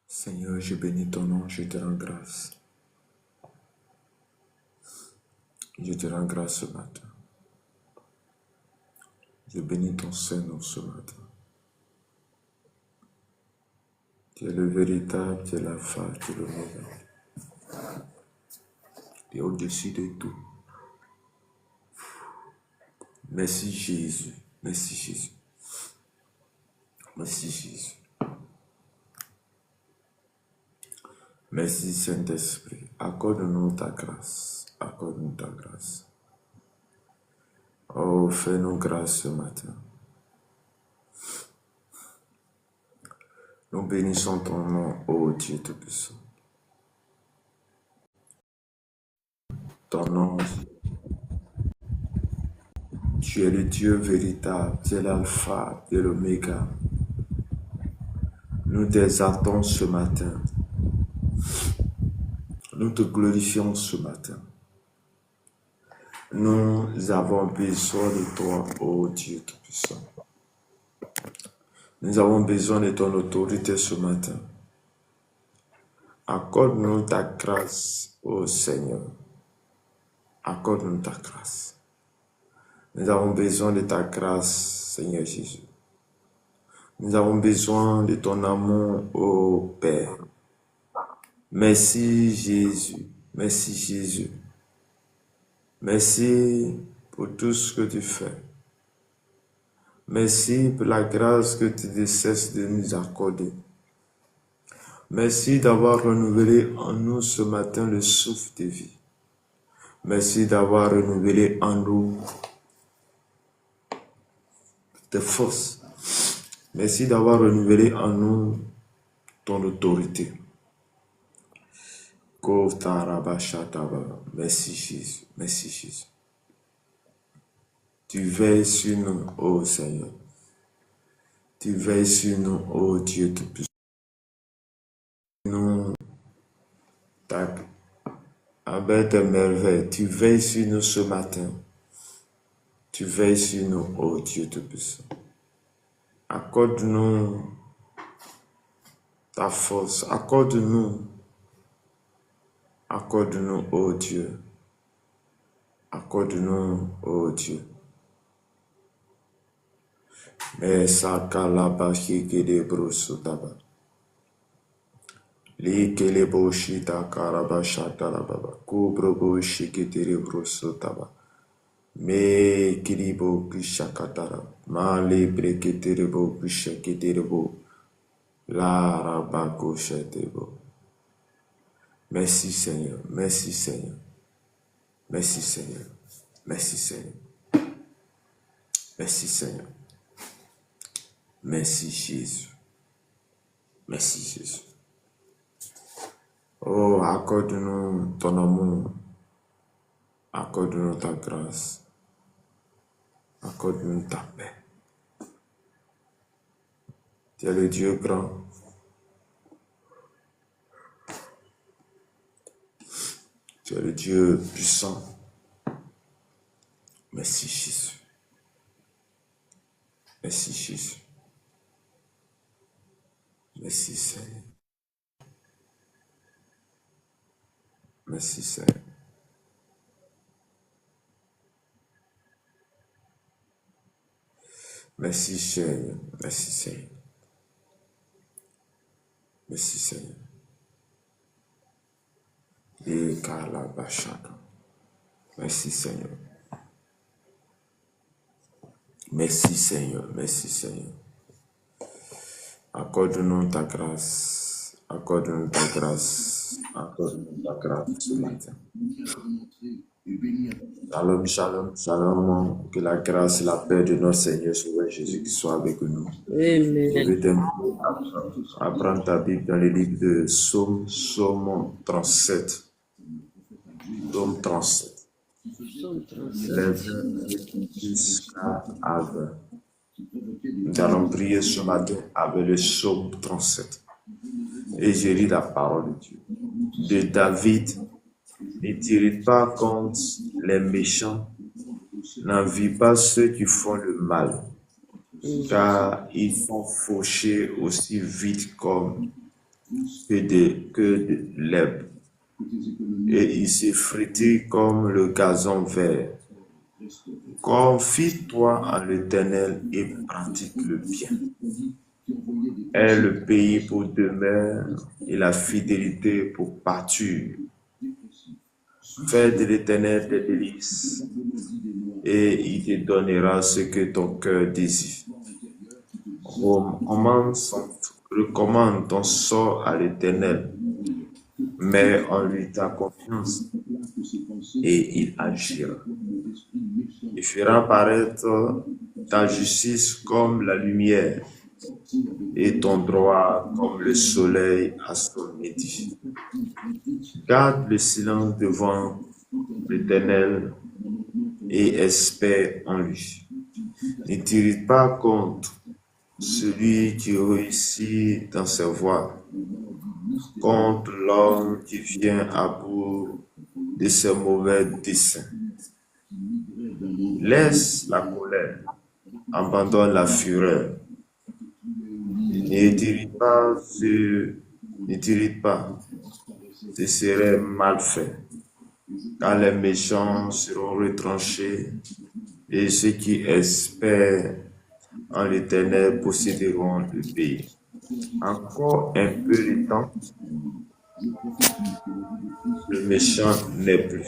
Seigneur, je bénis ton nom, je te rends grâce. Je te rends grâce ce matin. Je bénis ton Saint-Nom ce matin. Tu es le véritable, tu es l'alpha, tu es le l'oméga. Tu es au-dessus de tout. Merci Jésus, merci Jésus. Merci Jésus. Merci Saint-Esprit. Accorde-nous ta grâce. Accorde-nous ta grâce. Oh, fais-nous grâce ce matin. Nous bénissons ton nom, ô Dieu Tout-Puissant. Ton nom, tu es le Dieu véritable, tu es l'alpha, tu es l'oméga. Nous t'exaltons ce matin. Nous te glorifions ce matin. Nous avons besoin de toi, ô Dieu Tout-Puissant. Nous avons besoin de ton autorité ce matin. Accorde-nous ta grâce, ô Seigneur. Accorde-nous ta grâce. Nous avons besoin de ta grâce, Seigneur Jésus. Nous avons besoin de ton amour, ô Père. Merci Jésus. Merci Jésus. Merci pour tout ce que tu fais. Merci pour la grâce que tu ne cesses de nous accorder. Merci d'avoir renouvelé en nous ce matin le souffle de vie. Merci d'avoir renouvelé en nous tes forces. Merci d'avoir renouvelé en nous ton autorité. Merci Jésus, merci Jésus. Tu veilles sur nous, ô Seigneur. Tu veilles sur nous, ô Dieu Tout-Puissant. Nous, avec tes merveilles, tu veilles sur nous ce matin. Tu veilles sur nous, ô Dieu Tout-Puissant. Accorde-nous ta force, accorde-nous, ô Dieu. Accorde-nous, ô Dieu. Mais ça calabashi qui débrosotaba. Li keleboshita karabashata lababa. Kubroboshi qui débrosotaba. Me kiribo kishakatara. Ma libre qui terebo kishakiterebo. La rabako shetebo. Merci Seigneur, merci Seigneur. Merci Seigneur, merci Seigneur. Merci Seigneur. Merci Jésus. Merci Jésus. Oh, accorde-nous ton amour. Accorde-nous ta grâce. Accorde-nous ta paix. Tu es le Dieu grand. Tu es le Dieu puissant. Merci Jésus. Merci Jésus. Merci Seigneur. Merci Seigneur. Merci Seigneur. Merci Seigneur. Merci Seigneur. Et Kalabashaka. Merci Seigneur. Merci Seigneur. Merci Seigneur. Accorde-nous ta grâce. Accorde-nous ta grâce. Accorde-nous ta grâce ce matin. Shalom, shalom, shalom. Que la grâce et la paix de notre Seigneur Sauveur Jésus qui soit avec nous. Amen. Je vais t'inviter à prendre ta Bible dans le livre de Psaume 37. Psaume 37. Les versets jusqu'à 20. Nous allons prier ce matin avec le psaume 37. Et je lis la parole de Dieu. De David, ne tirez pas contre les méchants, n'envie pas ceux qui font le mal, car ils font faucher aussi vite comme que de l'herbe, et ils s'effritent comme le gazon vert. Confie-toi en l'Éternel et pratique le bien. Aie le pays pour demeure et la fidélité pour pâture. Fais de l'Éternel tes délices et il te donnera ce que ton cœur désire. Recommande ton sort à l'Éternel, mets en lui ta confiance et il agira. Il fera apparaître ta justice comme la lumière et ton droit comme le soleil à son midi. Garde le silence devant l'Éternel et espère en lui. Ne t'irrite pas contre celui qui réussit dans ses voies, contre l'homme qui vient à bout de ses mauvais desseins. Laisse la colère, abandonne la fureur. Ne t'irrite pas, ce serait mal fait, car les méchants seront retranchés et ceux qui espèrent en l'Éternel posséderont le pays. Encore un peu de temps, le méchant n'est plus.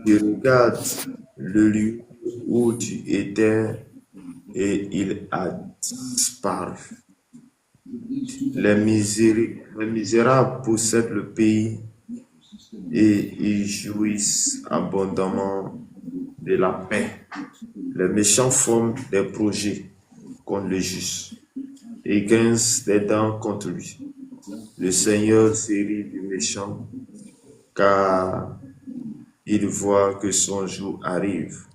Tu regardes le lieu où tu étais et il a disparu. Les misérables possèdent le pays et ils jouissent abondamment de la paix. Les méchants forment des projets contre le juste et grincent des dents contre lui. Le Seigneur se rit du méchant car il voit que son jour arrive.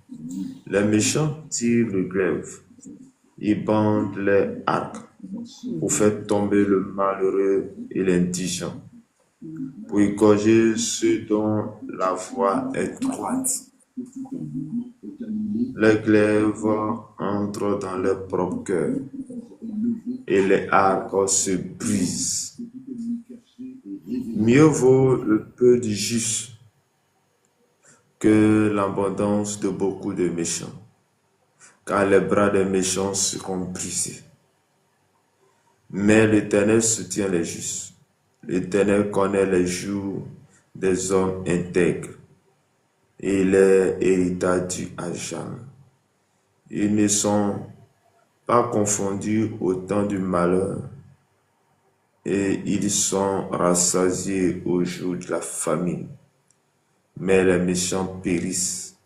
Les méchants tirent le glaive, ils bandent les arcs pour faire tomber le malheureux et l'indigent, pour égorger ceux dont la voie est droite. Les glaives entrent dans leur propre cœur et les arcs se brisent. Mieux vaut le peu du juste que l'abondance de beaucoup de méchants, car les bras des méchants seront brisés. Mais l'Éternel soutient les justes. L'Éternel connaît les jours des hommes intègres et les héritages à jamais. Ils ne sont pas confondus au temps du malheur et ils sont rassasiés au jour de la famine. Mais les méchants périssent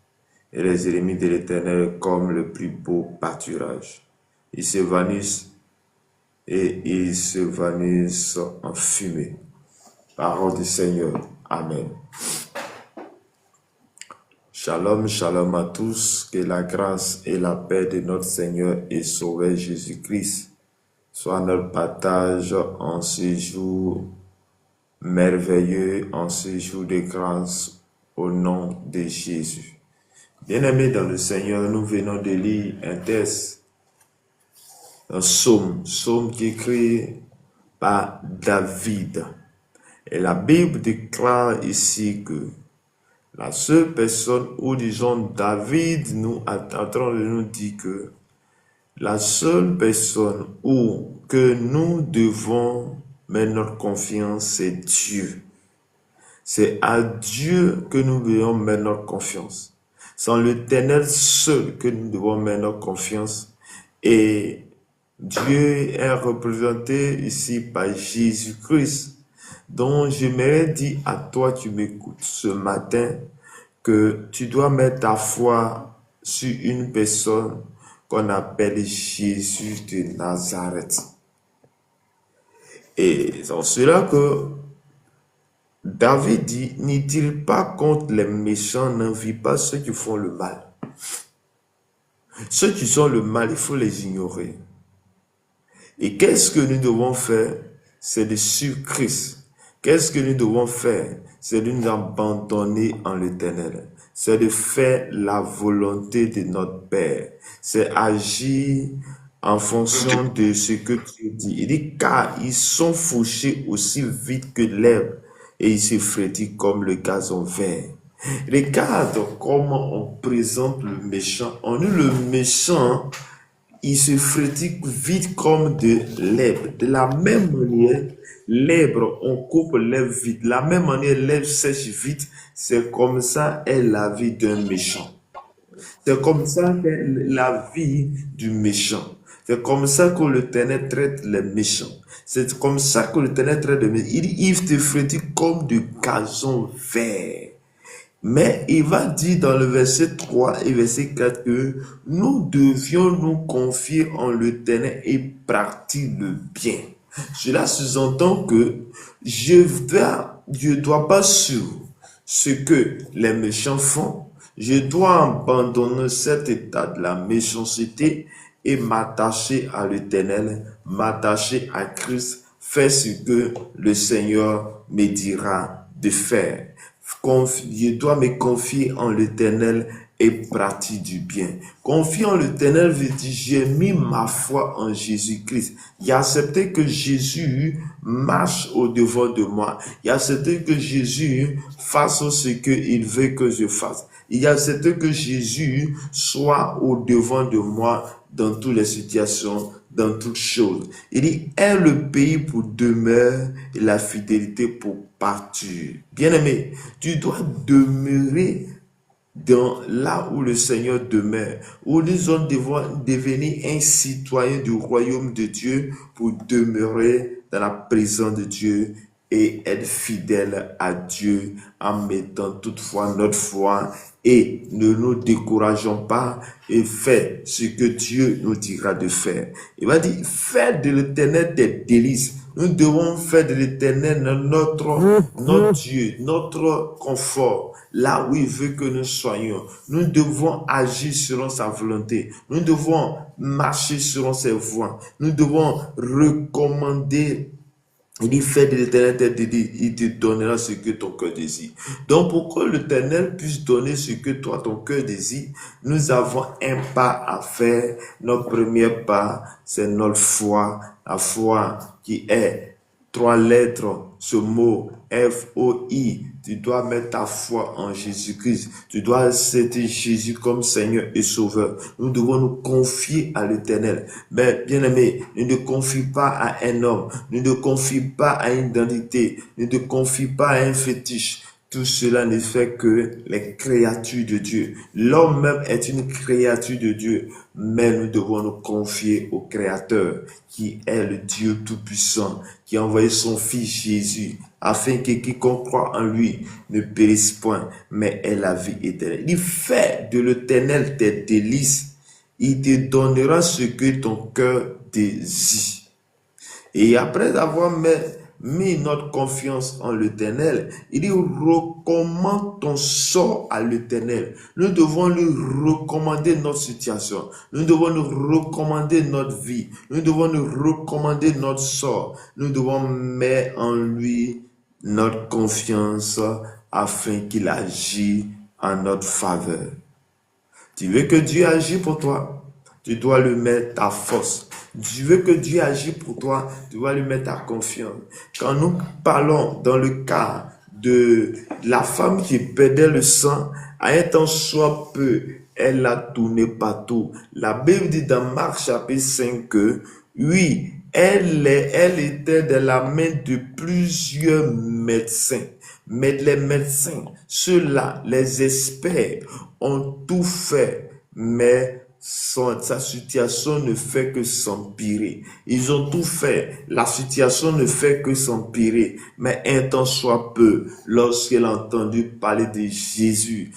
et les ennemis de l'Éternel comme le plus beau pâturage. Ils s'évanouissent en fumée. Parole du Seigneur. Amen. Shalom, shalom à tous. Que la grâce et la paix de notre Seigneur et Sauveur Jésus-Christ soient notre partage en ce jour merveilleux, en ce jour de grâce, au nom de Jésus. Bien-aimés dans le Seigneur, nous venons de lire un texte, un psaume qui est écrit par David. Et la Bible déclare ici que la seule personne, ou disons David nous est en train de nous dire que la seule personne où que nous devons mettre notre confiance, c'est Dieu. C'est à Dieu que nous devons mettre notre confiance. C'est l'Éternel seul que nous devons mettre notre confiance. Et Dieu est représenté ici par Jésus-Christ, dont j'aimerais dire à toi, tu m'écoutes ce matin, que tu dois mettre ta foi sur une personne qu'on appelle Jésus de Nazareth. Et c'est en cela que David dit, n'y tire pas contre les méchants, n'envie pas ceux qui font le mal. Ceux qui sont le mal, il faut les ignorer. Et qu'est-ce que nous devons faire? C'est de suivre Christ. Qu'est-ce que nous devons faire? C'est de nous abandonner en l'Éternel. C'est de faire la volonté de notre Père. C'est agir en fonction de ce que tu dis. Il dit, car ils sont fauchés aussi vite que l'herbe et ils se frétillent comme le gazon vert. Regarde comment on présente le méchant. On dit le méchant, il se frétille vite comme de l'herbe. De la même manière, l'herbe, on coupe l'herbe vite. De la même manière, l'herbe sèche vite. C'est comme ça est la vie d'un méchant. C'est comme ça qu'est la vie du méchant. C'est comme ça que l'Éternel traite les méchants. C'est comme ça que l'Éternel traite les méchants. Il te frétille comme du gazon vert. Mais il va dire dans le verset 3 et verset 4 que nous devions nous confier en l'Éternel et pratiquer le bien. Cela sous-entend que je dois pas suivre ce que les méchants font. Je dois abandonner cet état de la méchanceté et m'attacher à l'Éternel, m'attacher à Christ, faire ce que le Seigneur me dira de faire. Je dois me confier en l'Éternel et pratiquer du bien. Confier en l'Éternel veut dire j'ai mis ma foi en Jésus-Christ. J'ai accepté que Jésus marche au-devant de moi. J'ai accepté que Jésus fasse ce qu'il veut que je fasse. Il a accepté que Jésus soit au-devant de moi dans toutes les situations, dans toutes choses. Il dit, est le pays pour demeure et la fidélité pour partir. Bien-aimé, tu dois demeurer dans là où le Seigneur demeure, où nous devons devenir un citoyen du royaume de Dieu pour demeurer dans la présence de Dieu et être fidèle à Dieu en mettant toutefois notre foi et ne nous décourageons pas et fais ce que Dieu nous dira de faire. Il va dire, fais de l'Éternel tes délices. Nous devons faire de l'Éternel notre Dieu, notre confort, là où il veut que nous soyons. Nous devons agir selon sa volonté. Nous devons marcher selon ses voies. Nous devons recommander. Il dit, fais de l'Éternel tes délices, il te donnera ce que ton cœur désire. Donc, pour que l'Éternel puisse donner ce que toi, ton cœur désire, nous avons un pas à faire. Notre premier pas, c'est notre foi. La foi qui est 3 lettres, ce mot F-O-I. Tu dois mettre ta foi en Jésus-Christ. Tu dois accepter Jésus comme Seigneur et Sauveur. Nous devons nous confier à l'Éternel. Mais bien aimé, ne te confie pas à un homme. Ne te confie pas à une identité. Ne te confie pas à un fétiche. Tout cela ne fait que les créatures de Dieu. L'homme même est une créature de Dieu, mais nous devons nous confier au Créateur, qui est le Dieu Tout-Puissant, qui a envoyé son Fils Jésus, afin que quiconque croit en lui ne périsse point, mais ait la vie éternelle. Il fait de l'Éternel tes délices. Il te donnera ce que ton cœur désire. Et après avoir mis notre confiance en l'Éternel, il dit, recommande ton sort à l'Éternel. Nous devons lui recommander notre situation. Nous devons nous recommander notre vie. Nous devons nous recommander notre sort. Nous devons mettre en lui notre confiance afin qu'il agisse en notre faveur. Tu veux que Dieu agisse pour toi? Tu dois lui mettre ta force. Tu veux que Dieu agisse pour toi, tu dois lui mettre ta confiance. Quand nous parlons dans le cas de la femme qui perdait le sang, à un temps soit peu, elle l'a tourné partout. La Bible dit dans Marc chapitre 5 que, oui, elle était dans la main de plusieurs médecins. Mais les médecins, ceux-là, les experts, ont tout fait, mais sa situation ne fait que s'empirer. Ils ont tout fait. La situation ne fait que s'empirer. Mais un temps soit peu, lorsqu'elle a entendu parler de Jésus,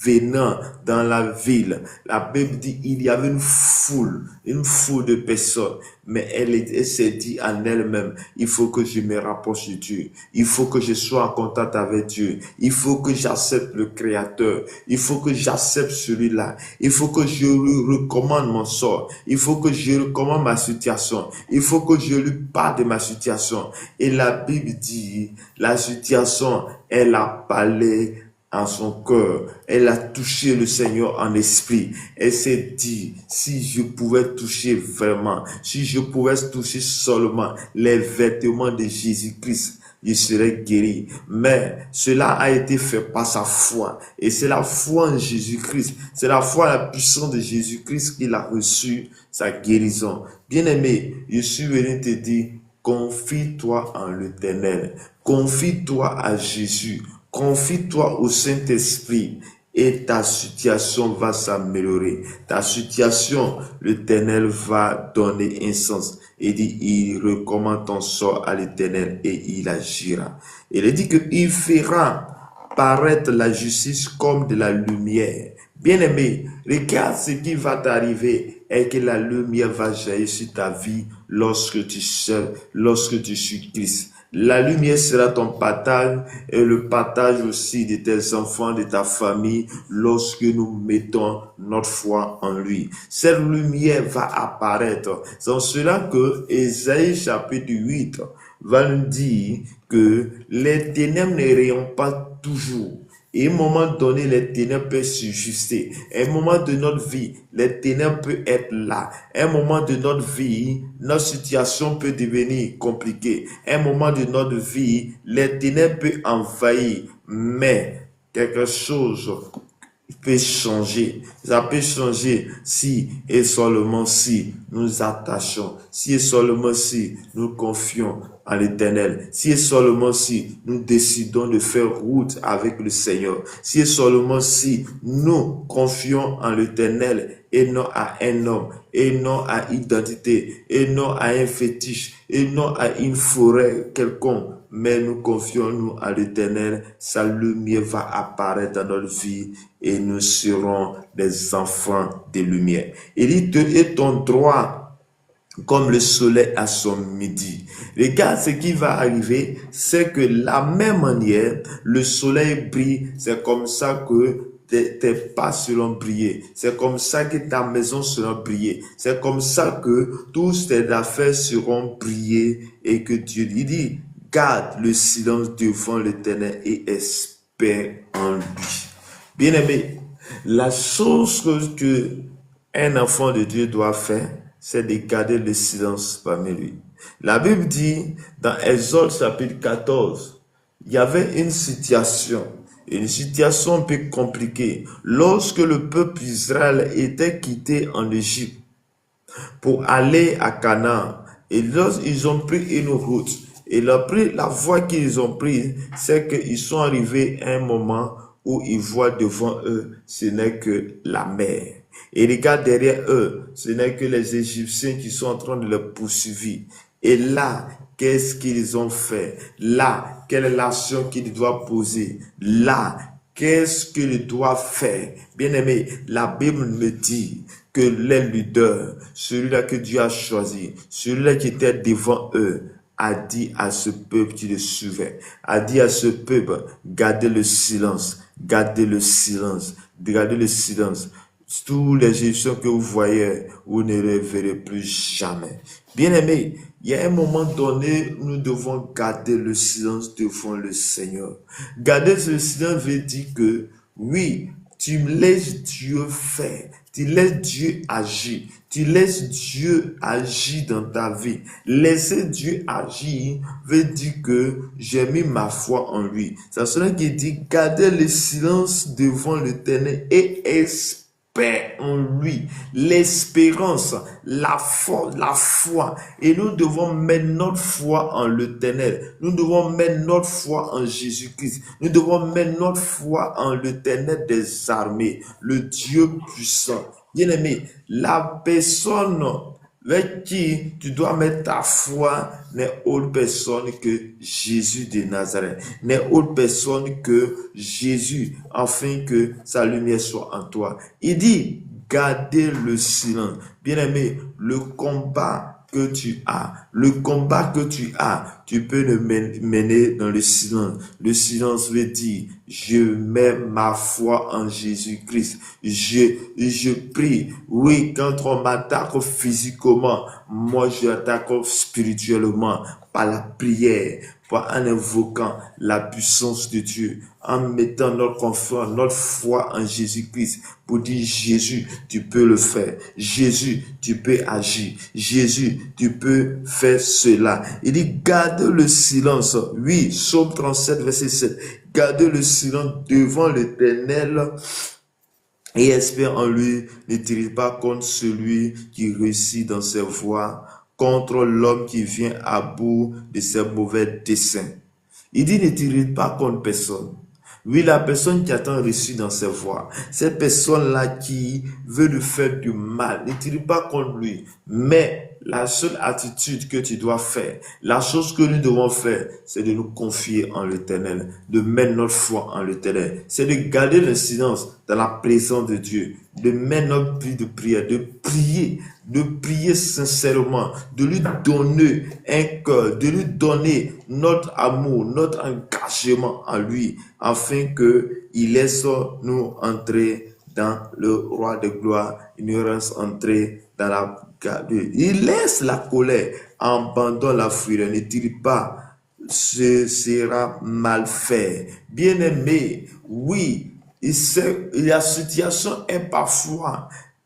venant dans la ville. La Bible dit il y avait une foule de personnes, mais elle s'est dit en elle-même, il faut que je me rapproche de Dieu, il faut que je sois en contact avec Dieu, il faut que j'accepte le Créateur, il faut que j'accepte celui-là, il faut que je lui recommande mon sort, il faut que je recommande ma situation, il faut que je lui parle de ma situation. Et la Bible dit, la situation, elle a parlé en son cœur, elle a touché le Seigneur en esprit. Elle s'est dit, si je pouvais toucher vraiment, si je pouvais toucher seulement les vêtements de Jésus-Christ, je serais guéri. Mais cela a été fait par sa foi. Et c'est la foi en Jésus-Christ. C'est la foi à la puissance de Jésus-Christ qu'il a reçu sa guérison. Bien-aimé, je suis venu te dire, confie-toi en l'Éternel. Confie-toi à Jésus. Confie-toi au Saint-Esprit et ta situation va s'améliorer. Ta situation, l'Éternel va donner un sens. Il dit, il recommande ton sort à l'Éternel et il agira. Il dit qu'il fera paraître la justice comme de la lumière. Bien-aimé, regarde ce qui va t'arriver et que la lumière va jaillir sur ta vie lorsque tu suis Christ. La lumière sera ton partage et le partage aussi de tes enfants, de ta famille, lorsque nous mettons notre foi en lui. Cette lumière va apparaître. C'est en cela que Ésaïe chapitre 8 va nous dire que les ténèbres ne rayonnent pas toujours. Et à un moment donné, les ténèbres peuvent subsister. À un moment de notre vie, les ténèbres peuvent être là. À un moment de notre vie, notre situation peut devenir compliquée. À un moment de notre vie, les ténèbres peuvent envahir. Mais quelque chose peut changer. Ça peut changer si et seulement si nous attachons, si et seulement si nous confions en l'Éternel, si et seulement si nous décidons de faire route avec le Seigneur, si et seulement si nous confions en l'Éternel et non à un homme, et non à identité, et non à un fétiche, et non à une forêt quelconque, mais nous confions-nous à l'Éternel, sa lumière va apparaître dans notre vie et nous serons des enfants de lumière. Il dit, et ton droit comme le soleil à son midi. Regarde ce qui va arriver, c'est que la même manière, le soleil brille, c'est comme ça que tes pas seront briller. C'est comme ça que ta maison sera briller. C'est comme ça que tous tes affaires seront briller et que Dieu dit, garde le silence devant l'Éternel et espère en lui. Bien-aimé, la chose que un enfant de Dieu doit faire, c'est de garder le silence parmi lui. La Bible dit, dans Exode chapitre 14, il y avait une situation un peu compliquée. Lorsque le peuple d'Israël était quitté en Égypte pour aller à Canaan, et lorsqu'ils ont pris une route, et la voie qu'ils ont prise, c'est qu'ils sont arrivés à un moment où ils voient devant eux, ce n'est que la mer. Et regarde derrière eux, ce n'est que les Égyptiens qui sont en train de les poursuivre. Et là, qu'est-ce qu'ils ont fait? Là, quelle est l'action qu'ils doivent poser? Là, qu'est-ce qu'ils doivent faire? Bien-aimé, la Bible me dit que les leaders, celui-là que Dieu a choisi, celui-là qui était devant eux, a dit à ce peuple qui le suivait, a dit à ce peuple, gardez le silence, gardez le silence, gardez le silence. Tous les Égyptiens que vous voyez, vous ne les verrez plus jamais. Bien-aimés, il y a un moment donné, nous devons garder le silence devant le Seigneur. Garder le silence veut dire que, oui, tu laisses Dieu faire, tu laisses Dieu agir, tu laisses Dieu agir dans ta vie. Laisser Dieu agir veut dire que j'ai mis ma foi en lui. C'est cela qui dit, garder le silence devant l'Éternel et espérer en lui, l'espérance, la foi. Et nous devons mettre notre foi en l'Éternel. Nous devons mettre notre foi en Jésus-Christ. Nous devons mettre notre foi en l'Éternel des armées, le Dieu puissant. Bien-aimé, la personne vers qui tu dois mettre ta foi n'est autre personne que Jésus de Nazareth, n'est autre personne que Jésus, afin que sa lumière soit en toi. Il dit, gardez le silence. Bien-aimé, le combat que tu as, tu peux le mener dans le silence. Le silence veut dire, je mets ma foi en Jésus-Christ. Je prie. Oui, quand on m'attaque physiquement, moi je attaque spirituellement par la prière, en invoquant la puissance de Dieu, en mettant notre confiance, notre foi en Jésus-Christ pour dire Jésus, tu peux le faire. Jésus, tu peux agir. Jésus, tu peux faire cela. Il dit, garde le silence. Oui, Psaume 37, verset 7. Garde le silence devant l'Éternel et espère en lui. Ne tire pas contre celui qui réussit dans ses voies, contre l'homme qui vient à bout de ses mauvais desseins. Il dit, ne tire pas contre personne. Oui, la personne qui attend reçu dans ses voies, cette personne-là qui veut lui faire du mal, ne tire pas contre lui. Mais la seule attitude que tu dois faire, la chose que nous devons faire, c'est de nous confier en l'Éternel, de mettre notre foi en l'Éternel. C'est de garder le silence dans la présence de Dieu, de mettre notre vie de prière, de prier sincèrement, de lui donner un cœur, de lui donner notre amour, notre engagement en lui, afin qu'il laisse nous entrer dans le roi de gloire, il nous laisse entrer dans la garde. Il laisse la colère, abandonne la furie, ne tire pas, ce sera mal fait. Bien-aimé, oui, la situation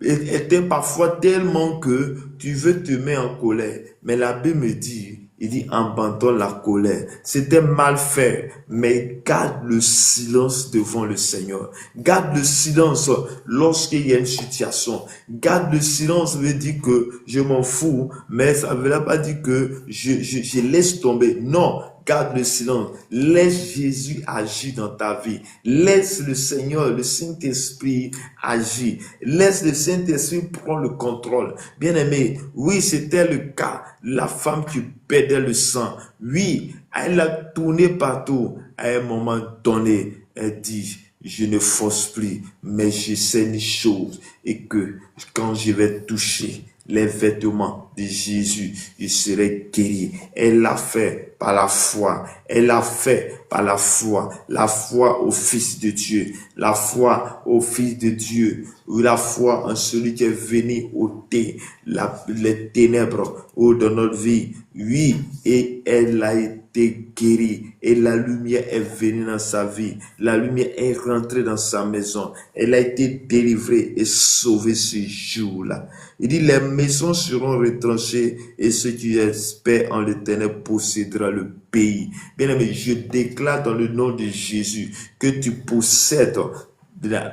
était parfois tellement que tu veux te mettre en colère. Mais la Bible me dit, il dit, abandonne la colère. C'était mal fait, mais garde le silence devant le Seigneur. Garde le silence lorsqu'il y a une situation. Garde le silence veut dire que je m'en fous, mais ça ne veut pas dire que je laisse tomber. Non. Garde le silence. Laisse Jésus agir dans ta vie. Laisse le Seigneur, le Saint-Esprit agir. Laisse le Saint-Esprit prendre le contrôle. Bien-aimé, oui, c'était le cas. La femme qui perdait le sang. Oui, elle a tourné partout. À un moment donné, elle dit, je ne force plus, mais je sais une chose. Et que quand je vais toucher les vêtements de Jésus, je serai guéri. Elle l'a fait par la foi. Elle l'a fait par la foi. La foi au Fils de Dieu. La foi au Fils de Dieu. Ou la foi en celui qui est venu ôter les ténèbres dans notre vie. Oui, et elle a été guérie. Et la lumière est venue dans sa vie. La lumière est rentrée dans sa maison. Elle a été délivrée et sauvée ce jour-là. Il dit, les maisons seront retranchées et ceux qui espèrent en l'Éternel possédera le pays. Bien-aimé, je déclare dans le nom de Jésus que tu possèdes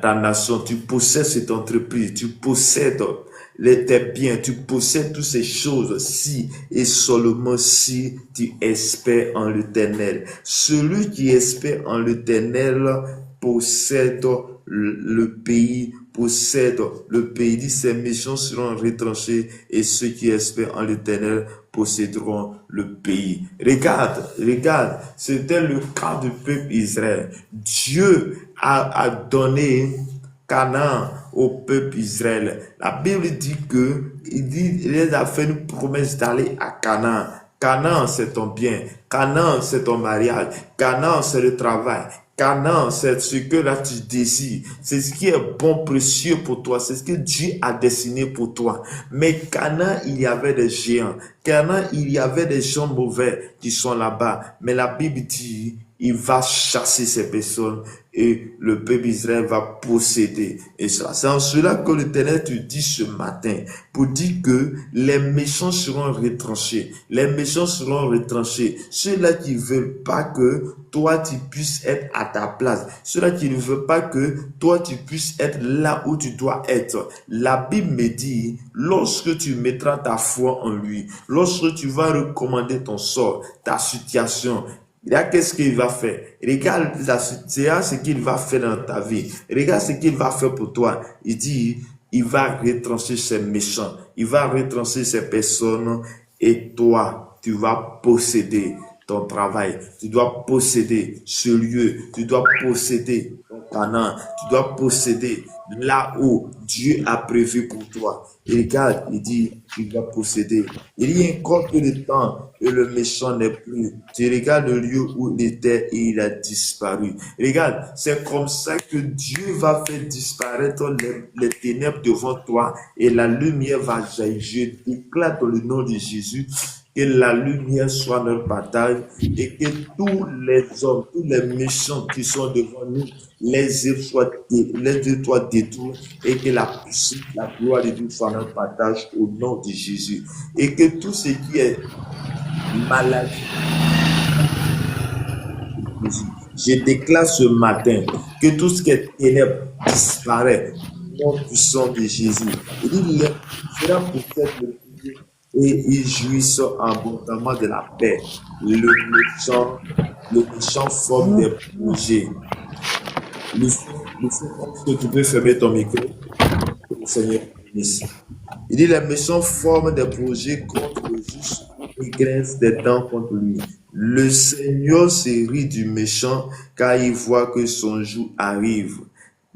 ta nation, tu possèdes cette entreprise, tu possèdes tes biens, tu possèdes toutes ces choses si et seulement si tu espères en l'Éternel. Celui qui espère en l'Éternel possède le pays, dit ces méchants seront retranchés et ceux qui espèrent en l'Éternel posséderont le pays. Regarde, c'était le cas du peuple Israël. Dieu a donné Canaan au peuple Israël. La Bible dit il les a fait une promesse d'aller à Canaan. Canaan, c'est ton bien. Canaan, c'est ton mariage. Canaan, c'est le travail. Canaan, c'est ce que là tu désires. C'est ce qui est bon, précieux pour toi. C'est ce que Dieu a dessiné pour toi. Mais Canaan, il y avait des géants. Canaan, il y avait des gens mauvais qui sont là-bas. Mais la Bible dit, il va chasser ces personnes et le peuple Israël va posséder. Et ça, c'est en cela que l'Éternel te dit ce matin, pour dire que les méchants seront retranchés. Les méchants seront retranchés. Ceux-là qui ne veulent pas que toi tu puisses être à ta place. Ceux-là qui ne veulent pas que toi tu puisses être là où tu dois être. La Bible me dit, lorsque tu mettras ta foi en lui, lorsque tu vas recommander ton sort, ta situation, là, qu'est-ce qu'il va faire? Regarde ce qu'il va faire dans ta vie. Regarde ce qu'il va faire pour toi. Il dit, il va retrancher ces méchants, il va retrancher ces personnes et toi, tu vas posséder ton travail, tu dois posséder ce lieu, tu dois posséder ton Canaan, tu dois posséder là où Dieu a prévu pour toi. Et regarde, il dit, tu vas posséder. Il y a encore peu de temps et le méchant n'est plus. Tu regardes le lieu où il était et il a disparu. Regarde, c'est comme ça que Dieu va faire disparaître les ténèbres devant toi et la lumière va jaillir. Je déclare dans le nom de Jésus que la lumière soit notre partage et que tous les hommes, tous les méchants qui sont devant nous, les yeux soient détruits et que la puissance, la gloire de Dieu soit notre partage au nom de Jésus. Et que tout ce qui est maladie, je déclare ce matin que tout ce qui est ténèbres disparaît au nom puissant de Jésus. Il dit, il sera peut-être le et ils jouissent abondamment de la paix. Le méchant forme des projets. Est-ce que tu peux fermer ton micro? Le Seigneur bénisse. Il dit, les méchants forment des projets contre le juste et grincent des dents contre lui. Le Seigneur se rit du méchant car il voit que son jour arrive.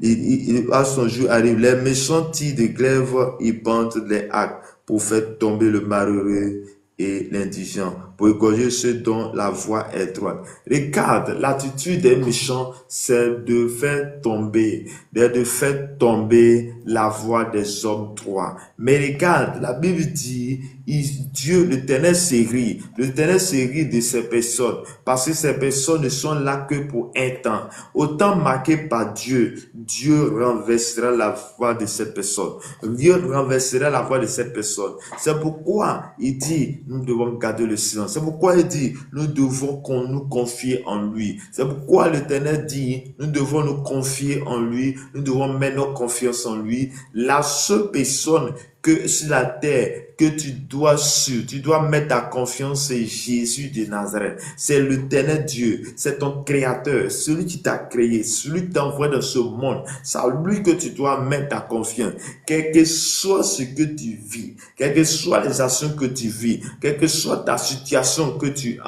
Son jour arrive. Les méchants tirent de glaive, ils bandent les arcs pour faire tomber le malheureux et l'indigent, pour égorger ceux dont la voie est droite. Regarde, l'attitude des méchants, c'est de faire tomber la voie des hommes droits. Mais regarde, la Bible dit, Dieu, l'Éternel se rit. L'Éternel se rit de ces personnes, parce que ces personnes ne sont là que pour un temps. Au temps marqué par Dieu, Dieu renversera la voie de cette personne. Dieu renversera la voie de cette personne. C'est pourquoi il dit, nous devons garder le silence. C'est pourquoi il dit, nous devons nous confier en lui. C'est pourquoi l'Éternel dit, nous devons nous confier en lui. Nous devons mettre notre confiance en lui. La seule personne que sur la terre que tu dois mettre ta confiance, c'est Jésus de Nazareth. C'est l'Éternel Dieu, c'est ton créateur, celui qui t'a créé, celui qui t'a envoyé dans ce monde. C'est à lui que tu dois mettre ta confiance. Quel que soit ce que tu vis, quelles que soient les actions que tu vis, quelle que soit ta situation que tu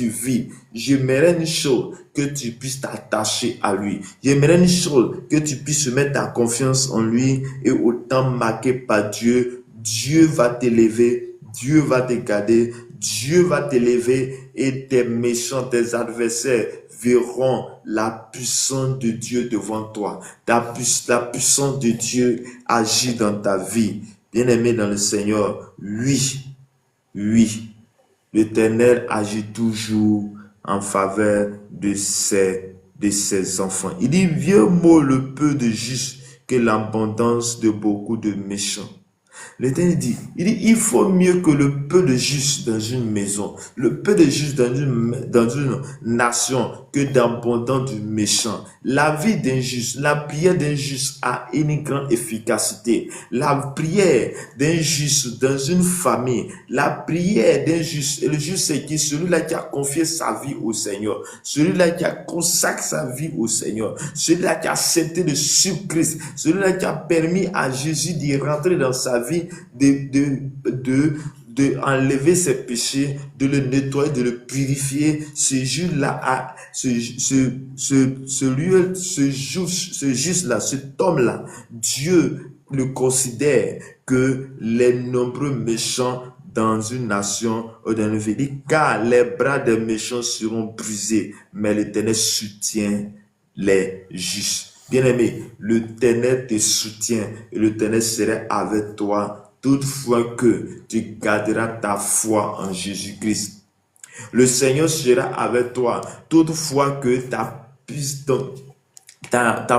vis, j'aimerais une chose, que tu puisses t'attacher à lui. J'aimerais une chose, que tu puisses mettre ta confiance en lui et au temps marqué par Dieu, Dieu va t'élever, Dieu va te garder, Dieu va t'élever et tes méchants, tes adversaires verront la puissance de Dieu devant toi. La puissance de Dieu agit dans ta vie. Bien-aimé dans le Seigneur, oui, l'Éternel agit toujours en faveur de ses enfants. Il dit, vieux mot le peu de justes que l'abondance de beaucoup de méchants. L'Éternel dit, il faut mieux que le peu de justes dans une maison, le peu de justes dans une nation que d'abondant du méchant. La vie d'un juste, la prière d'un juste a une grande efficacité. La prière d'un juste dans une famille, la prière d'un juste, et le juste c'est qui? Celui-là qui a confié sa vie au Seigneur, celui-là qui a consacré sa vie au Seigneur, celui-là qui a accepté de suivre Christ, celui-là qui a permis à Jésus d'y rentrer dans sa vie, de enlever ses péchés, de le nettoyer, de le purifier. Ce juste-là, cet homme-là, Dieu le considère que les nombreux méchants dans une nation ou dans une ville, car les bras des méchants seront brisés, mais l'Éternel soutient les justes. Bien-aimé, l'Éternel te soutient et l'Éternel sera avec toi toutefois que tu garderas ta foi en Jésus-Christ. Le Seigneur sera avec toi toutefois que ta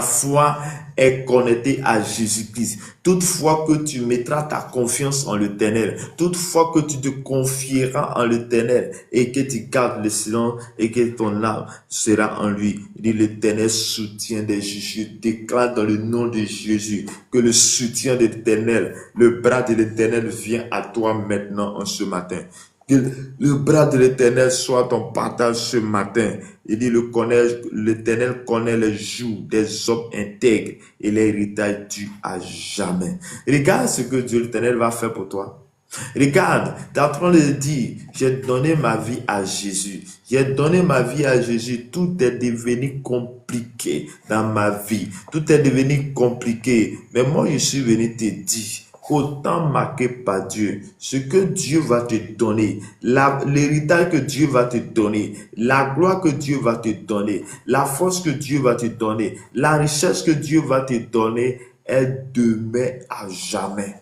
foi est connectée à Jésus-Christ. Toutefois que tu mettras ta confiance en l'Éternel, toutefois que tu te confieras en l'Éternel et que tu gardes le silence et que ton âme sera en lui. Il dit l'Éternel soutient des justes. Je déclare dans le nom de Jésus que le soutien de l'Éternel, le bras de l'Éternel vient à toi maintenant en ce matin. Que le bras de l'Éternel soit ton partage ce matin. Il dit, l'Éternel connaît les jours des hommes intègres et l'héritage dû à jamais. Regarde ce que Dieu l'Éternel va faire pour toi. Regarde, tu es en train de dire, j'ai donné ma vie à Jésus. J'ai donné ma vie à Jésus. Tout est devenu compliqué dans ma vie. Tout est devenu compliqué. Mais moi, je suis venu te dire, autant marqué par Dieu, ce que Dieu va te donner, l'héritage que Dieu va te donner, la gloire que Dieu va te donner, la force que Dieu va te donner, la richesse que Dieu va te donner est demeure à jamais.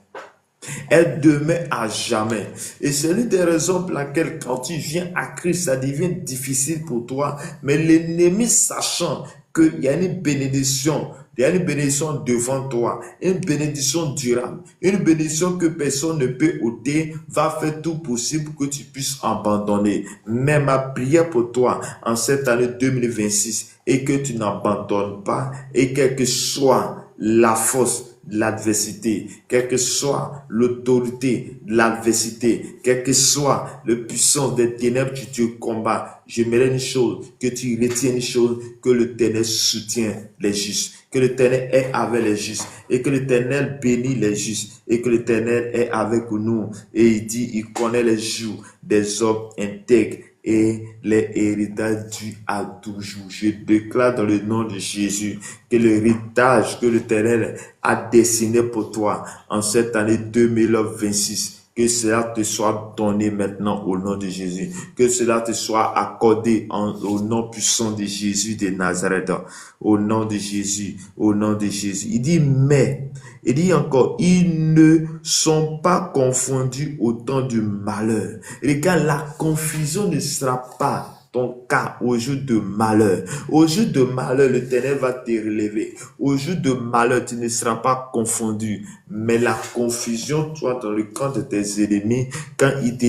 Elle demeure à jamais. Et c'est l'une des raisons pour laquelle quand tu viens à Christ, ça devient difficile pour toi. Mais l'ennemi, sachant qu'il y a une bénédiction, il y a une bénédiction devant toi, une bénédiction durable, une bénédiction que personne ne peut ôter, va faire tout possible pour que tu puisses abandonner. Mais ma prière pour toi en cette année 2026 est que tu n'abandonnes pas et quelle que soit la force de l'adversité, quelle que soit l'autorité de l'adversité, quelle que soit la puissance des ténèbres qui te combat, j'aimerais une chose, que tu retiennes une chose, que l'Éternel soutient les justes, que l'Éternel est avec les justes, et que l'Éternel bénit les justes, et que l'Éternel est avec nous. Et il dit, il connaît les jours des hommes intègres, et les héritages dus à toujours. Je déclare dans le nom de Jésus que l'héritage que l'Éternel a dessiné pour toi en cette année 2026, que cela te soit donné maintenant au nom de Jésus, que cela te soit accordé au nom puissant de Jésus de Nazareth, au nom de Jésus, au nom de Jésus. Il dit, mais, il dit encore, ils ne sont pas confondus au temps du malheur. Regarde, la confusion ne sera pas ton cas au jour de malheur. Au jour de malheur, l'Éternel va te relever. Au jour de malheur, tu ne seras pas confondu. Mais la confusion, toi, dans le camp de tes ennemis, quand ils te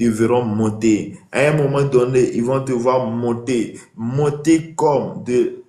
verront monter. À un moment donné, ils vont te voir monter comme de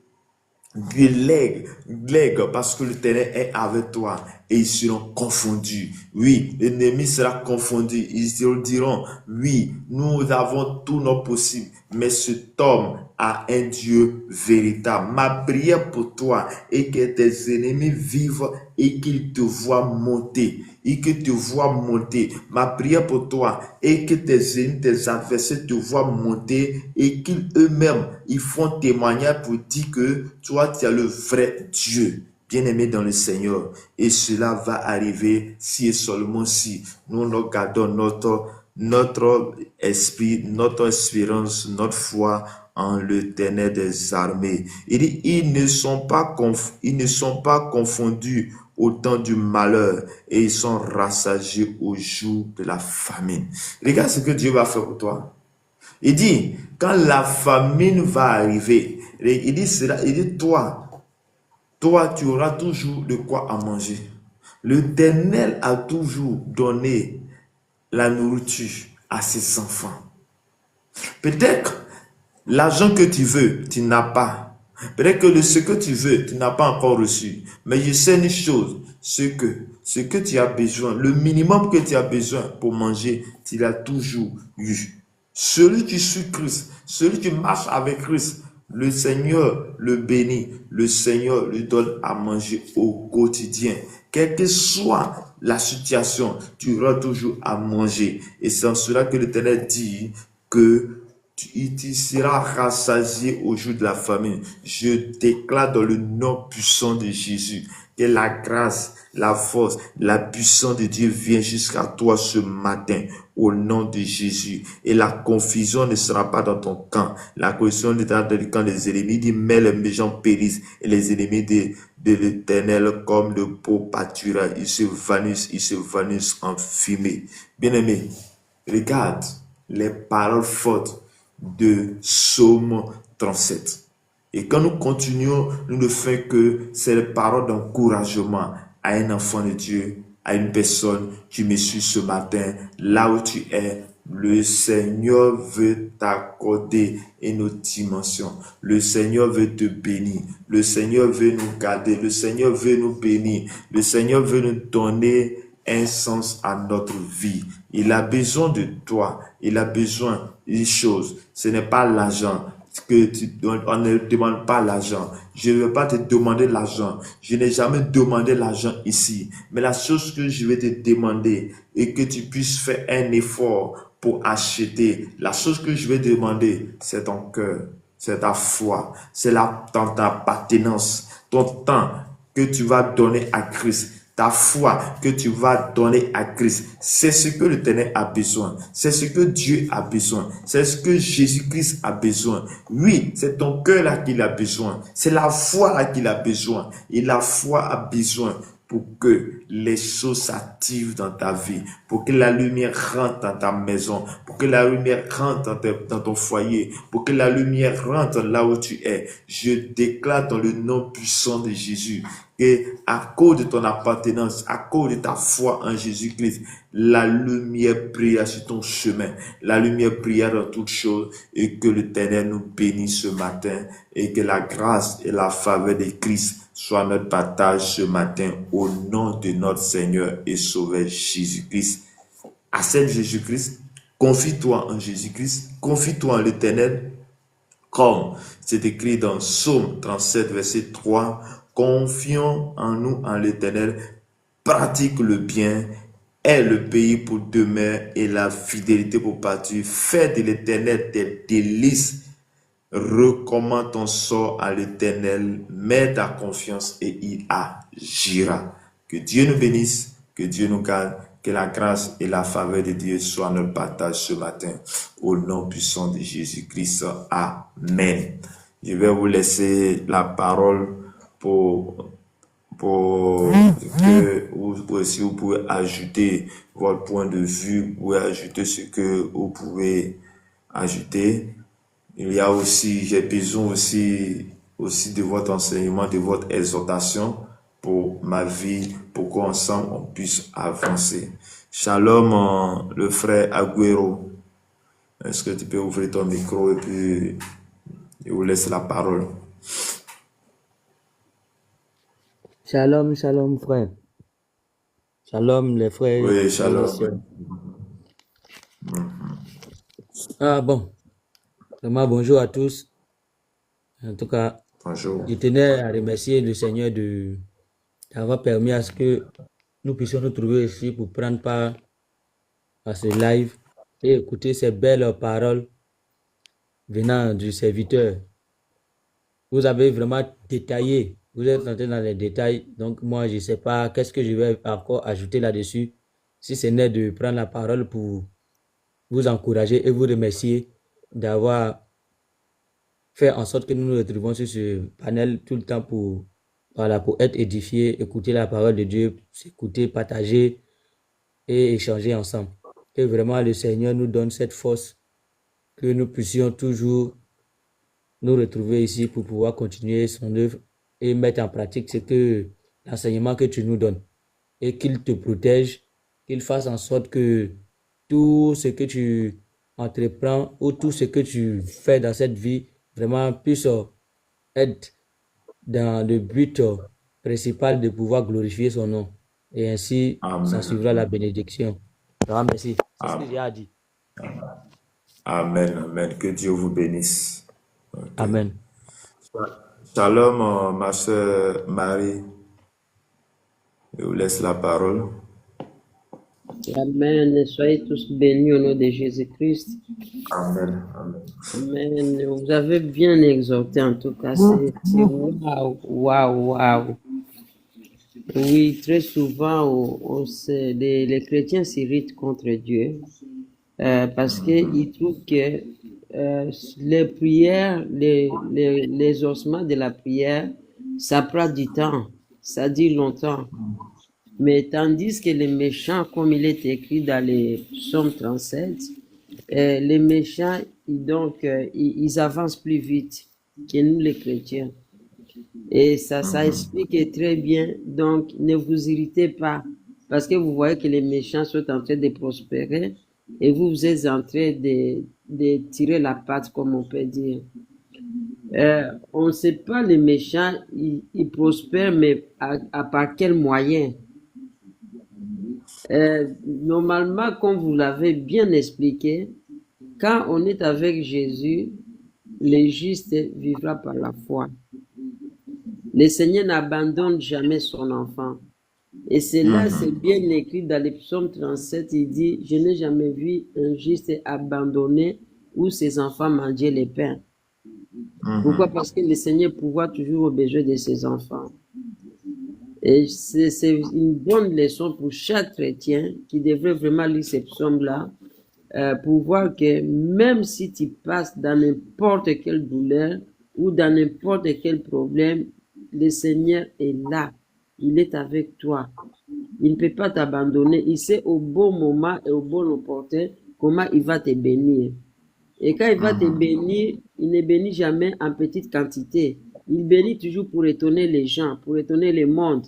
l'aigle, parce que l'Éternel est avec toi et ils seront confondus. Oui, l'ennemi sera confondu. Ils diront, oui, nous avons tout nos possibles, mais cet homme a un Dieu véritable. Ma prière pour toi est que tes ennemis vivent et qu'ils te voient monter. Et que te voient monter. Ma prière pour toi est que tes ennemis, tes adversaires te voient monter et qu'ils eux-mêmes, ils font témoignage pour dire que toi, tu es le vrai Dieu, bien-aimé dans le Seigneur. Et cela va arriver si et seulement si nous gardons notre esprit, notre espérance, notre foi en l'Éternel des armées. Il dit, ils ne sont pas confondus au temps du malheur et ils sont rassasiés au jour de la famine. Regarde ce que Dieu va faire pour toi. Il dit, quand la famine va arriver, il dit, toi, tu auras toujours de quoi à manger. L'Éternel a toujours donné la nourriture à ses enfants. Peut-être l'argent que tu veux, tu n'as pas. Peut-être que ce que tu veux, tu n'as pas encore reçu. Mais je sais une chose, ce que tu as besoin, le minimum que tu as besoin pour manger, tu l'as toujours eu. Celui qui suit Christ, celui qui marche avec Christ, le Seigneur le bénit, le Seigneur lui donne à manger au quotidien. Quelle que soit la situation, tu auras toujours à manger. Et c'est en cela que l'Éternel dit que tu seras rassasié au jour de la famine. Je déclare dans le nom puissant de Jésus que la grâce, la force, la puissance de Dieu vient jusqu'à toi ce matin au nom de Jésus. Et la confusion ne sera pas dans ton camp. La confusion ne sera pas dans le camp des ennemis. Il dit, mais les méchants périssent et les ennemis de l'Éternel comme le beau pâturage. Ils se vanissent en fumée. Bien-aimé, regarde les paroles fortes de Psaume 37. Et quand nous continuons, nous ne faisons que ces paroles d'encouragement à un enfant de Dieu, à une personne qui me suit ce matin, là où tu es. Le Seigneur veut t'accorder une autre dimension. Le Seigneur veut te bénir. Le Seigneur veut nous garder. Le Seigneur veut nous bénir. Le Seigneur veut nous donner un sens à notre vie. Il a besoin de toi. Il a besoin d'une chose. Ce n'est pas l'argent. On ne demande pas l'argent. Je ne vais pas te demander l'argent. Je n'ai jamais demandé l'argent ici. Mais la chose que je vais te demander est que tu puisses faire un effort pour acheter. La chose que je vais demander, c'est ton cœur, c'est ta foi, c'est ton appartenance, ton temps que tu vas donner à Christ. Ta foi que tu vas donner à Christ, c'est ce que l'Éternel a besoin. C'est ce que Dieu a besoin. C'est ce que Jésus-Christ a besoin. Oui, c'est ton cœur là qu'il a besoin. C'est la foi là qu'il a besoin. Et la foi a besoin pour que les choses s'activent dans ta vie, pour que la lumière rentre dans ta maison, pour que la lumière rentre dans ton foyer, pour que la lumière rentre là où tu es. Je déclare dans le nom puissant de Jésus que à cause de ton appartenance, à cause de ta foi en Jésus-Christ, la lumière brille sur ton chemin, la lumière brille dans toutes choses, et que l'Éternel nous bénisse ce matin, et que la grâce et la faveur de Christ soit notre partage ce matin au nom de notre Seigneur et Sauveur Jésus-Christ. Accepte Jésus-Christ, confie-toi en Jésus-Christ, confie-toi en l'Éternel, comme c'est écrit dans Psaume 37, verset 3, confions en nous en l'Éternel, pratique le bien, aie le pays pour demeure et la fidélité pour partir, fais de l'Éternel tes délices, recommande ton sort à l'Éternel, mets ta confiance et il agira. Que Dieu nous bénisse, que Dieu nous garde, que la grâce et la faveur de Dieu soient notre partage ce matin. Au nom puissant de Jésus-Christ. Amen. Je vais vous laisser la parole pour que si vous pouvez ajouter votre point de vue, vous pouvez ajouter ce que vous pouvez ajouter. Il y a aussi, j'ai besoin aussi de votre enseignement, de votre exhortation pour ma vie, pour qu'ensemble on puisse avancer. Shalom, le frère Agüero. Est-ce que tu peux ouvrir ton micro et puis je vous laisse la parole. Shalom, shalom, frère. Shalom, les frères. Oui, shalom. Ah bon, vraiment bonjour à tous. En tout cas, Bonjour. je tenais à remercier le Seigneur d'avoir permis à ce que nous puissions nous trouver ici pour prendre part à ce live et écouter ces belles paroles venant du serviteur. Vous avez vraiment détaillé, vous êtes entré dans les détails, donc moi je ne sais pas qu'est-ce que je vais encore ajouter là-dessus, si ce n'est de prendre la parole pour vous encourager et vous remercier d'avoir fait en sorte que nous nous retrouvons sur ce panel tout le temps pour, voilà, pour être édifiés, écouter la parole de Dieu, s'écouter, partager et échanger ensemble. Que vraiment le Seigneur nous donne cette force, que nous puissions toujours nous retrouver ici pour pouvoir continuer son œuvre et mettre en pratique ce que l'enseignement que tu nous donnes. Et qu'il te protège, qu'il fasse en sorte que tout ce que tu entreprends ou tout ce que tu fais dans cette vie vraiment puisse être dans le but principal de pouvoir glorifier son nom. Et ainsi, s'en suivra la bénédiction. Vraiment, merci. C'est ce que j'ai à dire. Amen, amen. Que Dieu vous bénisse. Okay. Amen. Shalom, ma soeur Marie. Je vous laisse la parole. Amen. Soyez tous bénis au nom de Jésus-Christ. Amen. Amen. Amen. Vous avez bien exhorté en tout cas. C'est waouh, waouh, waouh. Oui, très souvent, les chrétiens s'irritent contre Dieu parce qu'ils trouvent que les prières, les ossements de la prière, ça prend du temps, ça dure longtemps. Mais tandis que les méchants, comme il est écrit dans les psaumes 37, les méchants, ils avancent plus vite que nous les chrétiens. Et ça explique très bien. Donc, ne vous irritez pas. Parce que vous voyez que les méchants sont en train de prospérer et vous êtes en train de tirer la patte, comme on peut dire. On ne sait pas, les méchants, ils prospèrent, mais à par quel moyen? Normalement, comme vous l'avez bien expliqué, quand on est avec Jésus, le juste vivra par la foi. Le Seigneur n'abandonne jamais son enfant. Et cela, c'est bien écrit dans le psaume 37, il dit, je n'ai jamais vu un juste abandonné ou ses enfants manger les pains. Pourquoi? Parce que le Seigneur pourvoit toujours aux besoins de ses enfants. Et c'est une bonne leçon pour chaque chrétien qui devrait vraiment lire ces psaumes-là, pour voir que même si tu passes dans n'importe quelle douleur ou dans n'importe quel problème, le Seigneur est là. Il est avec toi. Il ne peut pas t'abandonner. Il sait au bon moment et au bon opportun comment il va te bénir. Et quand il va te bénir, il ne bénit jamais en petite quantité. Il bénit toujours pour étonner les gens, pour étonner le monde.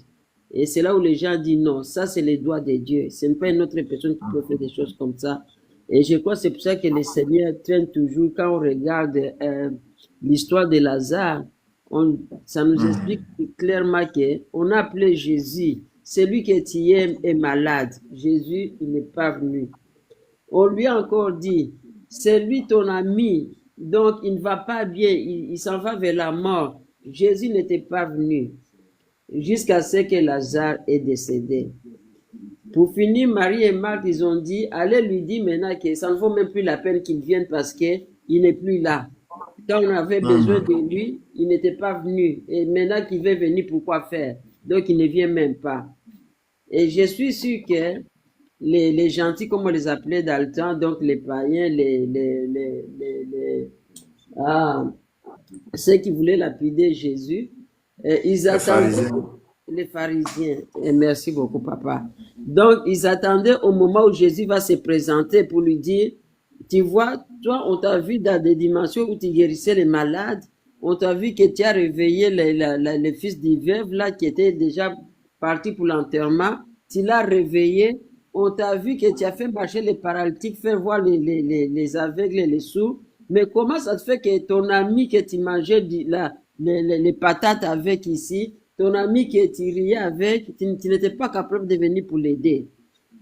Et c'est là où les gens disent non, ça c'est les doigts de Dieu. Ce n'est pas une autre personne qui peut faire des choses comme ça. Et je crois que c'est pour ça que le Seigneur traîne toujours, quand on regarde l'histoire de Lazare, ça nous explique clairement qu'on a appelé Jésus. Celui qui est malade. Jésus, il n'est pas venu. On lui a encore dit, c'est lui ton ami, donc il ne va pas bien, il s'en va vers la mort. Jésus n'était pas venu jusqu'à ce que Lazare est décédé. Pour finir, Marie et Marthe, ils ont dit, allez lui dire maintenant que ça ne vaut même plus la peine qu'il vienne parce qu'il n'est plus là. Quand on avait besoin de lui, il n'était pas venu. Et maintenant qu'il veut venir, pourquoi faire? Donc il ne vient même pas. Et je suis sûr que les gentils, comme on les appelait dans le temps, donc les païens, ceux qui voulaient lapider Jésus, ils attendaient, les pharisiens, et merci beaucoup papa. Donc ils attendaient au moment où Jésus va se présenter pour lui dire, tu vois, toi on t'a vu dans des dimensions où tu guérissais les malades, on t'a vu que tu as réveillé le fils du veuve là qui était déjà parti pour l'enterrement, tu l'as réveillé. On t'a vu que tu as fait marcher les paralytiques, faire voir les aveugles et les sourds. Mais comment ça te fait que ton ami que tu mangeais les patates avec ici, ton ami que tu riais avec, tu n'étais pas capable de venir pour l'aider?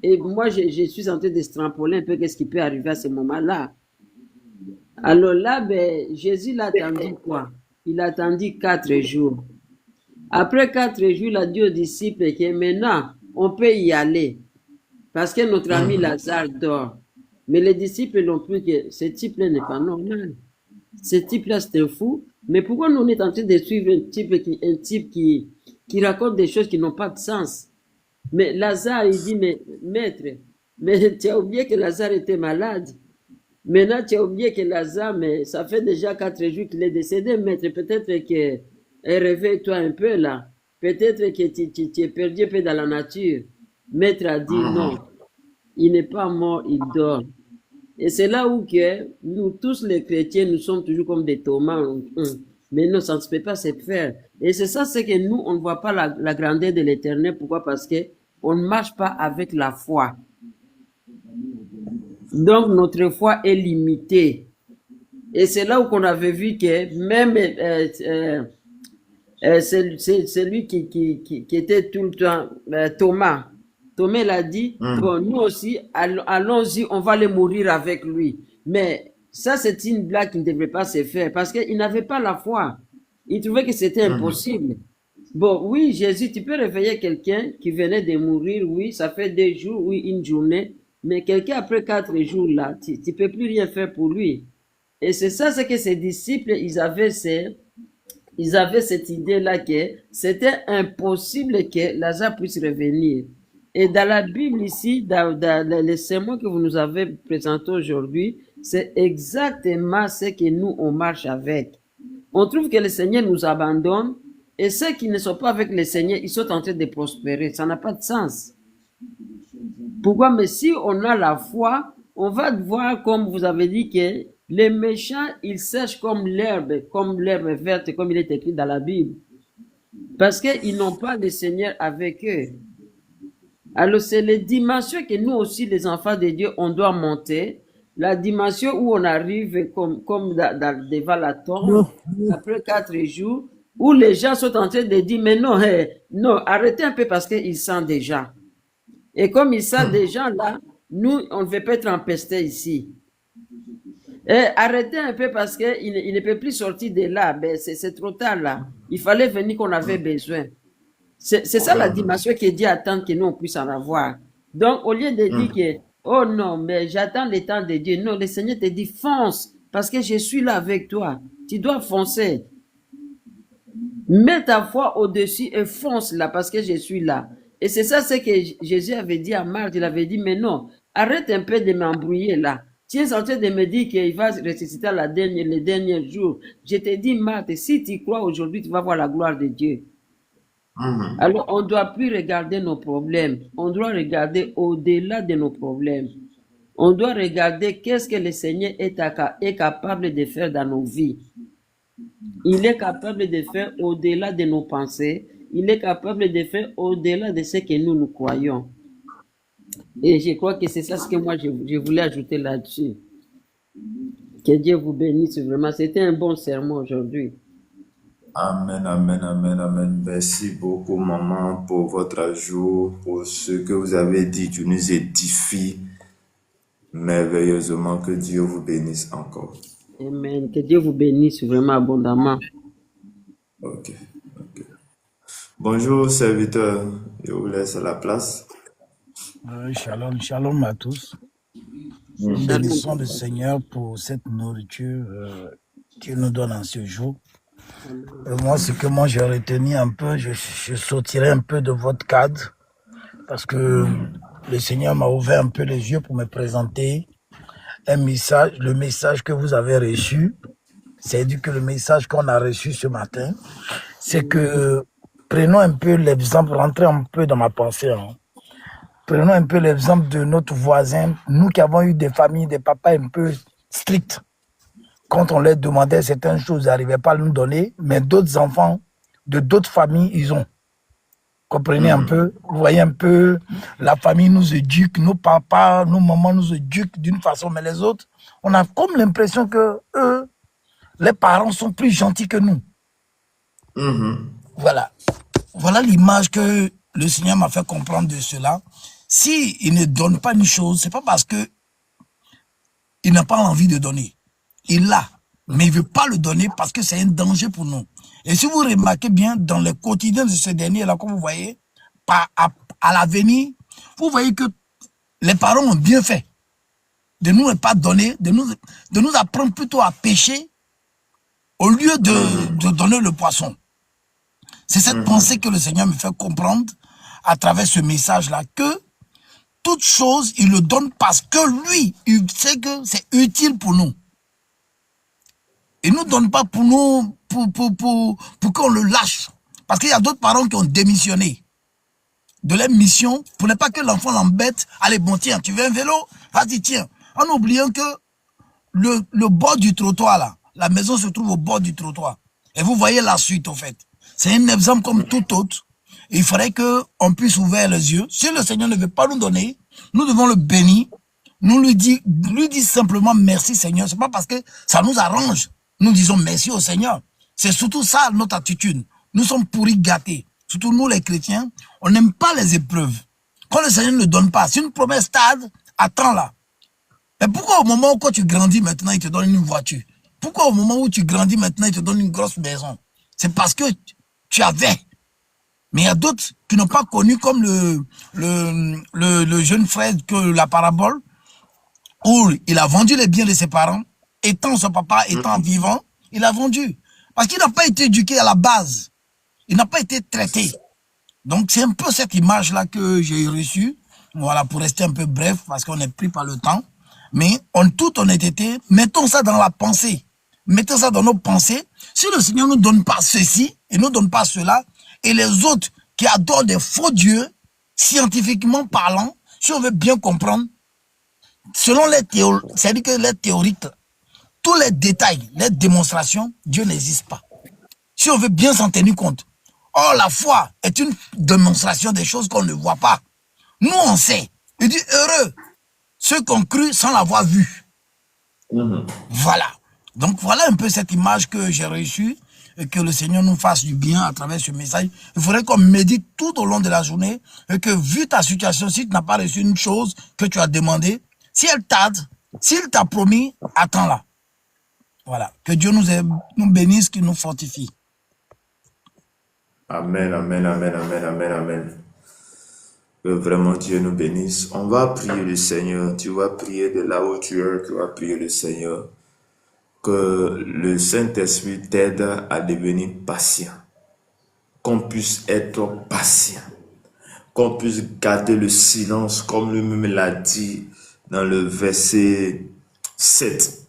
Et moi, je suis en train de se trampoler un peu qu'est-ce qui peut arriver à ce moment-là. Alors là, ben, Jésus l'a attendu quoi? Il a attendu 4 jours. Après 4 jours, il a dit aux disciples que maintenant, on peut y aller. Parce que notre ami Lazare dort. Mais les disciples n'ont plus que ce type-là n'est pas normal. Ce type-là, c'est un fou. Mais pourquoi nous on est en train de suivre un type qui raconte des choses qui n'ont pas de sens? Mais Lazare, il dit, mais maître, mais tu as oublié que Lazare était malade. Maintenant, tu as oublié que Lazare, mais ça fait déjà 4 jours qu'il est décédé, maître. Peut-être que réveille-toi un peu là. Peut-être que tu es perdu un peu dans la nature. Maître a dit non, il n'est pas mort, il dort. Et c'est là où que nous tous les chrétiens, nous sommes toujours comme des Thomas. Mais non, ça ne se peut pas se faire. Et c'est ça, c'est que nous, on ne voit pas la grandeur de l'Éternel. Pourquoi? Parce que on ne marche pas avec la foi. Donc notre foi est limitée. Et c'est là où qu'on avait vu que même c'est lui qui était tout le temps Thomas. Thomas l'a dit, bon, nous aussi, allons-y, on va aller mourir avec lui. Mais ça, c'est une blague qui ne devrait pas se faire parce qu'il n'avait pas la foi. Il trouvait que c'était impossible. Bon, oui, Jésus, tu peux réveiller quelqu'un qui venait de mourir, oui, ça fait 2 jours, oui, une journée, mais quelqu'un après 4 jours, là, tu ne peux plus rien faire pour lui. Et c'est ça, c'est que ses disciples, ils avaient cette idée-là que c'était impossible que Lazare puisse revenir. Et dans la Bible ici, dans les sermons que vous nous avez présentés aujourd'hui, c'est exactement ce que nous, on marche avec. On trouve que le Seigneur nous abandonne et ceux qui ne sont pas avec le Seigneur, ils sont en train de prospérer. Ça n'a pas de sens. Pourquoi? Mais si on a la foi, on va voir, comme vous avez dit, que les méchants, ils sèchent comme l'herbe verte, comme il est écrit dans la Bible. Parce qu'ils n'ont pas le Seigneur avec eux. Alors, c'est les dimensions que nous aussi, les enfants de Dieu, on doit monter. La dimension où on arrive comme devant la tombe, après 4 jours, où les gens sont en train de dire, mais non, non, arrêtez un peu parce qu'ils sentent déjà. Et comme ils savent des gens là, nous, on ne veut pas être empestés ici. Et arrêtez un peu parce qu'il il ne peut plus sortir de là. Ben, c'est trop tard là. Il fallait venir qu'on avait besoin. C'est ça la dimension que Dieu attend que nous on puisse en avoir. Donc, au lieu de dire que, oh non, mais j'attends le temps de Dieu. Non, le Seigneur te dit, fonce, parce que je suis là avec toi. Tu dois foncer. Mets ta foi au-dessus et fonce là, parce que je suis là. Et c'est ça ce que Jésus avait dit à Marthe. Il avait dit, mais non, arrête un peu de m'embrouiller là. Tu es en train de me dire qu'il va ressusciter les derniers jours. Je te dis, Marthe, si tu crois aujourd'hui, tu vas voir la gloire de Dieu. Alors, on ne doit plus regarder nos problèmes. On doit regarder au-delà de nos problèmes. On doit regarder qu'est-ce que le Seigneur est capable de faire dans nos vies. Il est capable de faire au-delà de nos pensées. Il est capable de faire au-delà de ce que nous croyons. Et je crois que c'est ça ce que moi je voulais ajouter là-dessus. Que Dieu vous bénisse vraiment. C'était un bon sermon aujourd'hui. Amen, amen, amen, amen. Merci beaucoup, maman, pour votre ajout, pour ce que vous avez dit. Tu nous édifies merveilleusement. Que Dieu vous bénisse encore. Amen. Que Dieu vous bénisse vraiment abondamment. Ok, ok. Bonjour, serviteur. Je vous laisse la place. Shalom, shalom à tous. Nous bénissons le Seigneur pour cette nourriture qu'il nous donne en ce jour. Moi, ce que moi j'ai retenu un peu, je sortirai un peu de votre cadre parce que le Seigneur m'a ouvert un peu les yeux pour me présenter un message, le message que vous avez reçu. C'est-à-dire que le message qu'on a reçu ce matin, c'est que prenons un peu l'exemple, rentrez un peu dans ma pensée. Prenons un peu l'exemple de notre voisin, nous qui avons eu des familles, des papas un peu stricts. Quand on leur demandait certaines choses, ils n'arrivaient pas à nous donner, mais d'autres enfants de d'autres familles, ils ont. Comprenez un peu, vous voyez un peu, la famille nous éduque, nos papas, nos mamans nous éduquent d'une façon, mais les autres, on a comme l'impression que eux, les parents sont plus gentils que nous. Voilà. Voilà l'image que le Seigneur m'a fait comprendre de cela. Si il ne donne pas une chose, c'est pas parce que il n'a pas envie de donner. Il l'a, mais il veut pas le donner parce que c'est un danger pour nous. Et si vous remarquez bien, dans le quotidien de ce dernier-là, comme vous voyez, à l'avenir, vous voyez que les parents ont bien fait de nous ne pas donner, de nous apprendre plutôt à pêcher au lieu de donner le poisson. C'est cette pensée que le Seigneur me fait comprendre à travers ce message-là, que toute chose, il le donne parce que lui, il sait que c'est utile pour nous. Il ne nous donne pas pour nous, pour qu'on le lâche. Parce qu'il y a d'autres parents qui ont démissionné de leur mission pour ne pas que l'enfant l'embête. Allez, bon, tiens, tu veux un vélo? Vas-y, tiens. En oubliant que le bord du trottoir, là, la maison se trouve au bord du trottoir. Et vous voyez la suite, en fait. C'est un exemple comme tout autre. Il faudrait qu'on puisse ouvrir les yeux. Si le Seigneur ne veut pas nous donner, nous devons le bénir. Nous lui dire simplement merci, Seigneur. C'est pas parce que ça nous arrange. Nous disons merci au Seigneur. C'est surtout ça notre attitude. Nous sommes pourris gâtés. Surtout nous les chrétiens, on n'aime pas les épreuves. Quand le Seigneur ne donne pas, c'est une promesse stade, attends-la. Mais pourquoi au moment où quand tu grandis maintenant, il te donne une voiture? Pourquoi au moment où tu grandis maintenant, il te donne une grosse maison? C'est parce que tu avais. Mais il y a d'autres qui n'ont pas connu, comme le jeune frère que la parabole, où il a vendu les biens de ses parents, étant son papa, étant vivant, il a vendu. Parce qu'il n'a pas été éduqué à la base. Il n'a pas été traité. Donc c'est un peu cette image-là que j'ai reçue. Voilà, pour rester un peu bref, parce qu'on est pris par le temps. Mais en toute honnêteté, mettons ça dans la pensée. Mettons ça dans nos pensées. Si le Seigneur ne nous donne pas ceci, et ne nous donne pas cela, et les autres qui adorent des faux dieux, scientifiquement parlant, si on veut bien comprendre, selon les théories, c'est-à-dire que les théoriques, tous les détails, les démonstrations, Dieu n'existe pas. Si on veut bien s'en tenir compte. Or, la foi est une démonstration des choses qu'on ne voit pas. Nous, on sait. Il dit, heureux ceux qui ont cru sans l'avoir vu. Voilà. Donc, voilà un peu cette image que j'ai reçue. et que le Seigneur nous fasse du bien à travers ce message. Il faudrait qu'on médite tout au long de la journée et que vu ta situation, si tu n'as pas reçu une chose que tu as demandé, si elle tarde, s'il t'a promis, attends-la. Voilà. Que Dieu nous bénisse, qu'il nous fortifie. Amen, amen, amen, amen, amen, amen. Que vraiment Dieu nous bénisse. On va prier le Seigneur. Tu vas prier de là où tu es, tu vas prier le Seigneur. Que le Saint-Esprit t'aide à devenir patient. Qu'on puisse être patient. Qu'on puisse garder le silence, comme lui-même l'a dit dans le verset 7.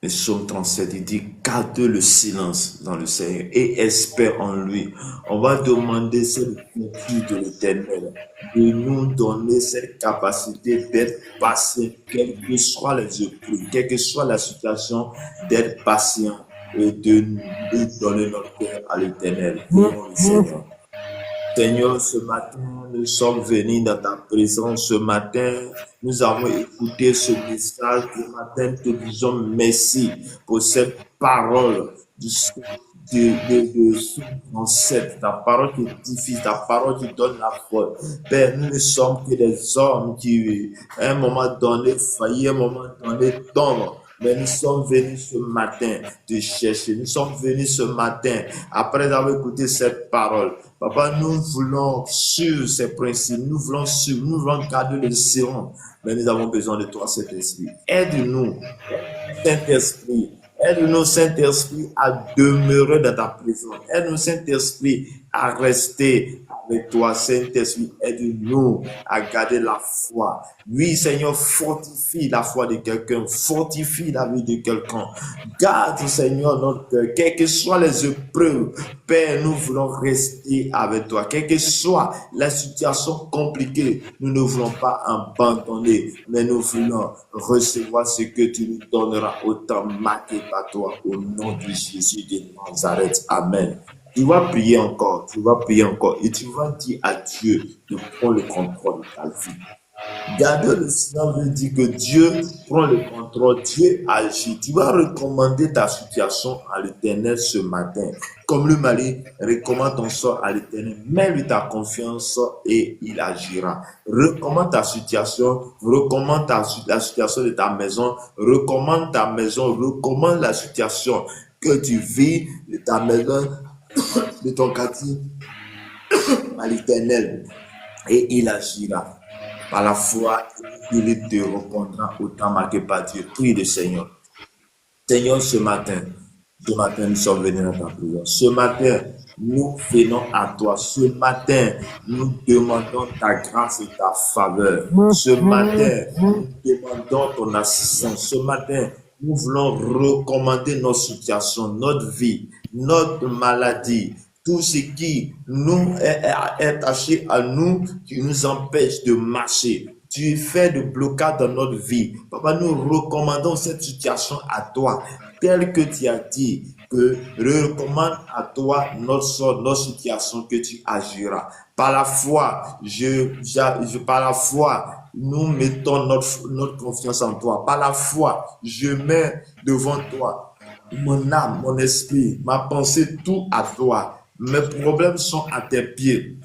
Le psaume 37, il dit, garde le silence dans le Seigneur et espère en lui. On va demander cette vertu de l'Éternel, de nous donner cette capacité d'être patient, quelles que soient les épreuves, quelle que soit la situation, d'être patient et de donner notre cœur à l'Éternel. Prions le Seigneur. Seigneur, ce matin, nous sommes venus dans ta présence. Ce matin, nous avons écouté ce message. Ce matin, te disons merci pour cette parole de ta parole qui édifie, ta parole qui donne la foi. Père, nous ne sommes que des hommes qui, à un moment donné, faillissent, à un moment donné, tombent. Mais nous sommes venus ce matin te chercher. Nous sommes venus ce matin après avoir écouté cette parole. Papa, nous voulons suivre ces principes. Nous voulons suivre, nous voulons garder le silence. Mais nous avons besoin de toi, Saint-Esprit. Aide-nous, Saint-Esprit. Aide-nous, Saint-Esprit, à demeurer dans ta présence. Aide-nous, Saint-Esprit, à rester avec toi, Saint-Esprit. Aide-nous à garder la foi. Oui, Seigneur, fortifie la foi de quelqu'un. Fortifie la vie de quelqu'un. Garde, Seigneur, notre cœur. Quelles que soient les épreuves, Père, nous voulons rester avec toi. Quelle que soit la situation compliquée, nous ne voulons pas abandonner, mais nous voulons recevoir ce que tu nous donneras au temps marqué par toi, au nom de Jésus de Nazareth. Amen. Tu vas prier encore, et tu vas dire à Dieu de prendre le contrôle de ta vie. Garder le silence veut dire que Dieu prend le contrôle, Dieu agit. Tu vas recommander ta situation à l'Éternel ce matin. Comme le mari recommande ton sort à l'Éternel, mets-lui ta confiance et il agira. Recommande ta situation, recommande la situation de ta maison, recommande ta maison, recommande la situation que tu vis de ta maison, de ton quartier à l'Éternel et il agira. Par la foi, il te répondra au temps marqué par Dieu. Prie le Seigneur. Seigneur, ce matin, nous sommes venus dans ta prière. Ce matin, nous venons à toi. Ce matin, nous demandons ta grâce et ta faveur. Ce matin, nous demandons ton assistance. Ce matin, nous voulons recommander notre situation, notre vie, notre maladie, tout ce qui nous est attaché à nous, qui nous empêche de marcher. Tu fais de blocage dans notre vie. Papa, nous recommandons cette situation à toi, telle que tu as dit, que recommande à toi notre sort, notre situation, que tu agiras. Par la foi, par la foi, nous mettons notre confiance en toi. Par la foi, je mets devant toi mon âme, mon esprit, ma pensée, tout à toi. Mes problèmes sont à tes pieds.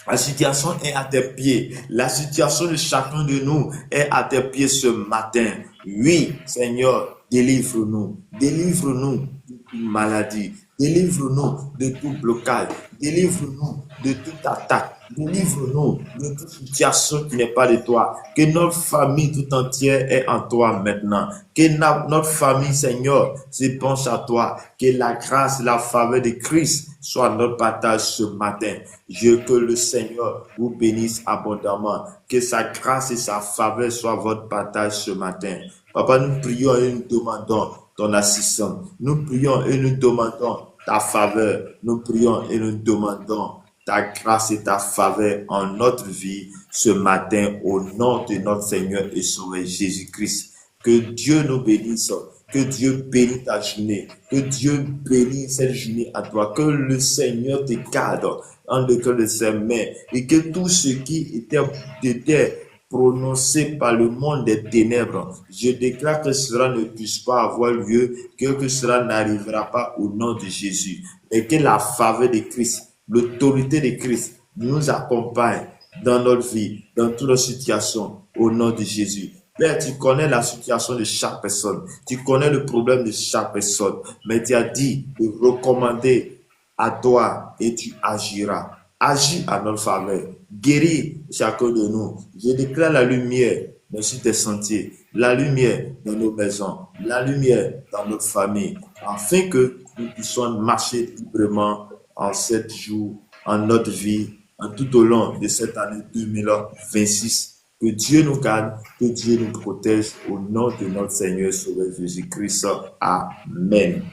La situation est à tes pieds. La situation de chacun de nous est à tes pieds ce matin. Oui, Seigneur, délivre-nous. Délivre-nous de toute maladie. Délivre-nous de tout blocage. Délivre-nous de toute attaque. Délivre-nous de toute situation qui n'est pas de toi. Que notre famille tout entière est en toi maintenant. Que notre famille, Seigneur, se penche à toi. Que la grâce, la faveur de Christ soit notre partage ce matin. Que le Seigneur vous bénisse abondamment. Que sa grâce et sa faveur soient votre partage ce matin. Papa, nous prions et nous demandons ton assistance. Nous prions et nous demandons ta faveur. Nous prions et nous demandons ta grâce et ta faveur en notre vie ce matin au nom de notre Seigneur et Sauveur Jésus-Christ. Que Dieu nous bénisse, que Dieu bénisse ta journée, que Dieu bénisse cette journée à toi, que le Seigneur te garde en le cœur de ses mains et que tout ce qui était prononcé par le monde des ténèbres. Je déclare que cela ne puisse pas avoir lieu, que cela n'arrivera pas au nom de Jésus. Et que la faveur de Christ, l'autorité de Christ nous accompagne dans notre vie, dans toutes nos situations, au nom de Jésus. Père, tu connais la situation de chaque personne. Tu connais le problème de chaque personne. Mais tu as dit de recommander à toi et tu agiras. Agis à notre faveur. Guéris chacun de nous. Je déclare la lumière sur tes sentiers, la lumière dans nos maisons, la lumière dans notre famille, afin que nous puissions marcher librement en 7 jours, en notre vie, en tout au long de cette année 2026. Que Dieu nous garde, que Dieu nous protège au nom de notre Seigneur Sauveur Jésus-Christ. Amen.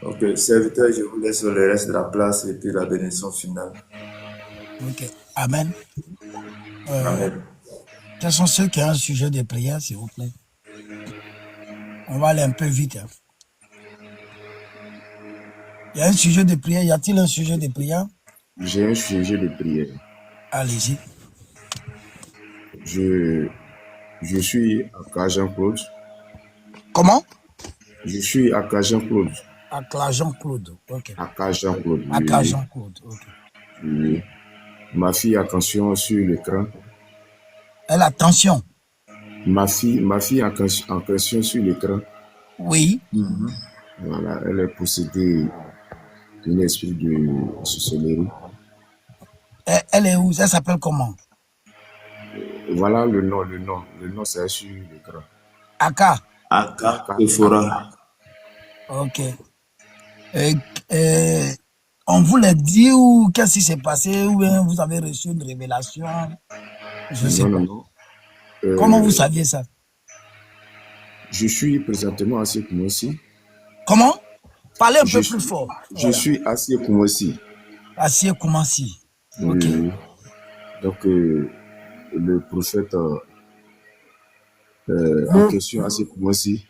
Donc, serviteur, je vous laisse le reste de la place et puis la bénédiction finale. Ok. Amen. Amen. Quels sont ceux qui ont un sujet de prière, s'il vous plaît? On va aller un peu vite. Hein. Il y a un sujet de prière. Y a-t-il un sujet de prière? J'ai un sujet de prière. Allez-y. Je suis à Cajan-Claude. Comment? Je suis à Cajan-Claude. À Cajan-Claude. Ok. À Cajan-Claude. À Cajan-Claude. Ok. Oui. Ma fille a tension sur l'écran. Elle a tension. Ma fille a tension sur l'écran. Oui. Voilà, elle est possédée d'un esprit de sorcellerie. Elle est où? Elle s'appelle comment? Voilà le nom. Le nom, c'est sur l'écran. Aka. Aka Ephora. Ok. On vous l'a dit ou qu'est-ce qui s'est passé? Ou bien vous avez reçu une révélation? Je sais pas. Non. Comment vous saviez ça? Je suis présentement à Koumassi. Comment? Parlez un peu plus fort. Je suis à Koumassi. À Koumassi. Ok. Oui. Donc, le prophète en question à Koumassi.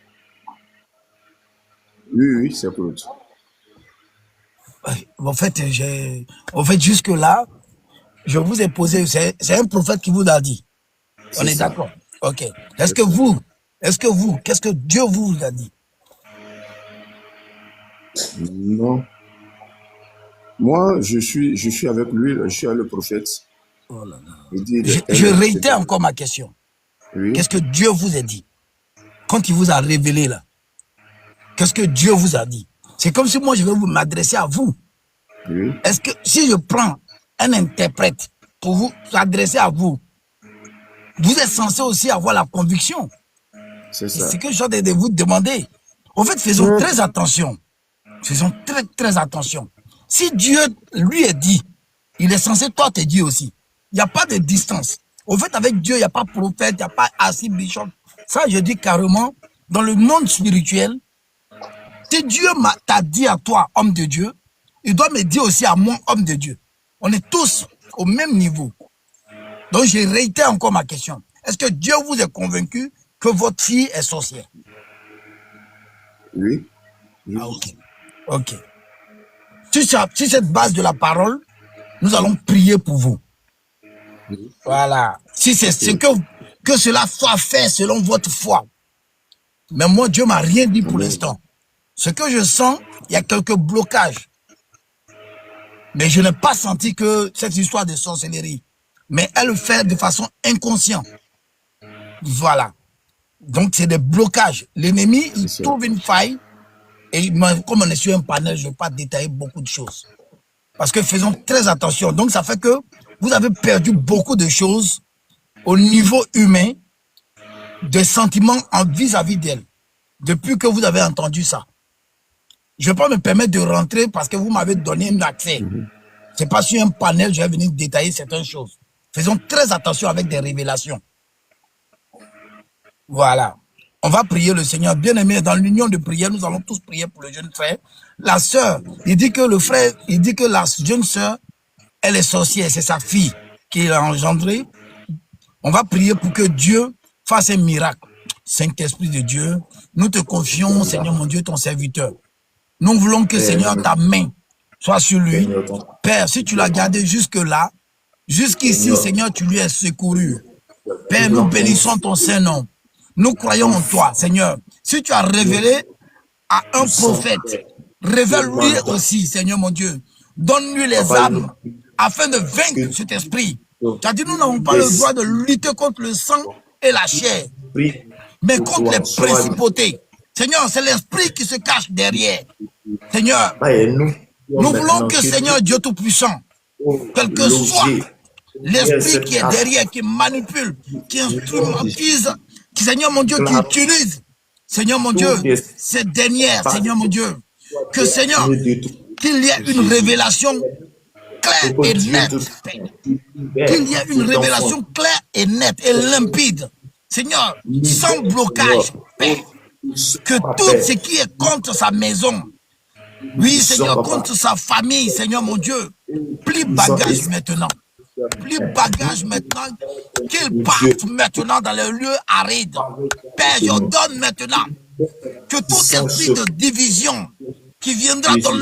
Oui, c'est Claude. En fait, jusque-là, je vous ai posé, c'est un prophète qui vous a dit. On est d'accord. Ok. Qu'est-ce que Dieu vous a dit? Non. Moi, je suis avec lui, je suis avec le prophète. Oh là là. Je réitère encore ma question. Oui. Qu'est-ce que Dieu vous a dit? Quand il vous a révélé là, qu'est-ce que Dieu vous a dit? C'est comme si moi je vais vous m'adresser à vous. Oui. Est-ce que si je prends un interprète pour vous adresser à vous, vous êtes censé aussi avoir la conviction. C'est ça. C'est que je suis en train de vous demander. En fait, faisons très attention. Faisons très, très attention. Si Dieu lui est dit, il est censé toi te dire aussi. Il n'y a pas de distance. En fait, avec Dieu, il n'y a pas prophète, il n'y a pas assis bishop. Ça, je dis carrément, dans le monde spirituel, si Dieu t'a dit à toi, homme de Dieu, il doit me dire aussi à moi, homme de Dieu. On est tous au même niveau. Donc, je réitère encore ma question. Est-ce que Dieu vous est convaincu que votre fille est sorcière? Oui. Ah, ok. Ok. Sur cette base de la parole, nous allons prier pour vous. Oui. Voilà. Si c'est ce que cela soit fait selon votre foi. Mais moi, Dieu m'a rien dit pour l'instant. Ce que je sens, il y a quelques blocages. Mais je n'ai pas senti que cette histoire de sorcellerie. Mais elle le fait de façon inconsciente. Voilà. Donc, c'est des blocages. L'ennemi, il trouve une faille. Et comme on est sur un panel, je ne vais pas détailler beaucoup de choses. Parce que faisons très attention. Donc, ça fait que vous avez perdu beaucoup de choses au niveau humain, des sentiments vis-à-vis d'elle, depuis que vous avez entendu ça. Je ne vais pas me permettre de rentrer parce que vous m'avez donné un accès. C'est pas sur un panel, je vais venir détailler certaines choses. Faisons très attention avec des révélations. Voilà. On va prier le Seigneur. Bien-aimé, dans l'union de prière, nous allons tous prier pour le jeune frère. La sœur, il dit que le frère, il dit que la jeune sœur, elle est sorcière, c'est sa fille qui l'a engendrée. On va prier pour que Dieu fasse un miracle. Saint-Esprit de Dieu, nous te confions, Seigneur mon Dieu, ton serviteur. Nous voulons que, Seigneur, ta main soit sur lui. Père, si tu l'as gardé jusque-là, jusqu'ici, Seigneur, tu lui as secouru. Père, nous bénissons ton Saint-Nom. Nous croyons en toi, Seigneur. Si tu as révélé à un prophète, révèle-lui aussi, Seigneur mon Dieu. Donne-lui les âmes afin de vaincre cet esprit. Tu as dit, nous n'avons pas le droit de lutter contre le sang et la chair, mais contre les principautés. Seigneur, c'est l'esprit qui se cache derrière. Seigneur, nous voulons que, Seigneur Dieu Tout-Puissant, quel que soit l'esprit qui est derrière, qui manipule, qui instrumentise, qui, Seigneur mon Dieu, qui utilise, Seigneur mon Dieu, cette dernière, Seigneur mon Dieu, que, Seigneur, qu'il y ait une révélation claire et nette, qu'il y ait une révélation claire et nette et limpide, Seigneur, sans blocage, Père, que tout ce qui est contre sa maison, oui, Seigneur, contre sa famille, Seigneur mon Dieu, plie bagage maintenant. Plie bagage maintenant, qu'il parte maintenant dans les lieux arides. Père, je donne maintenant que tout esprit de division qui viendra dans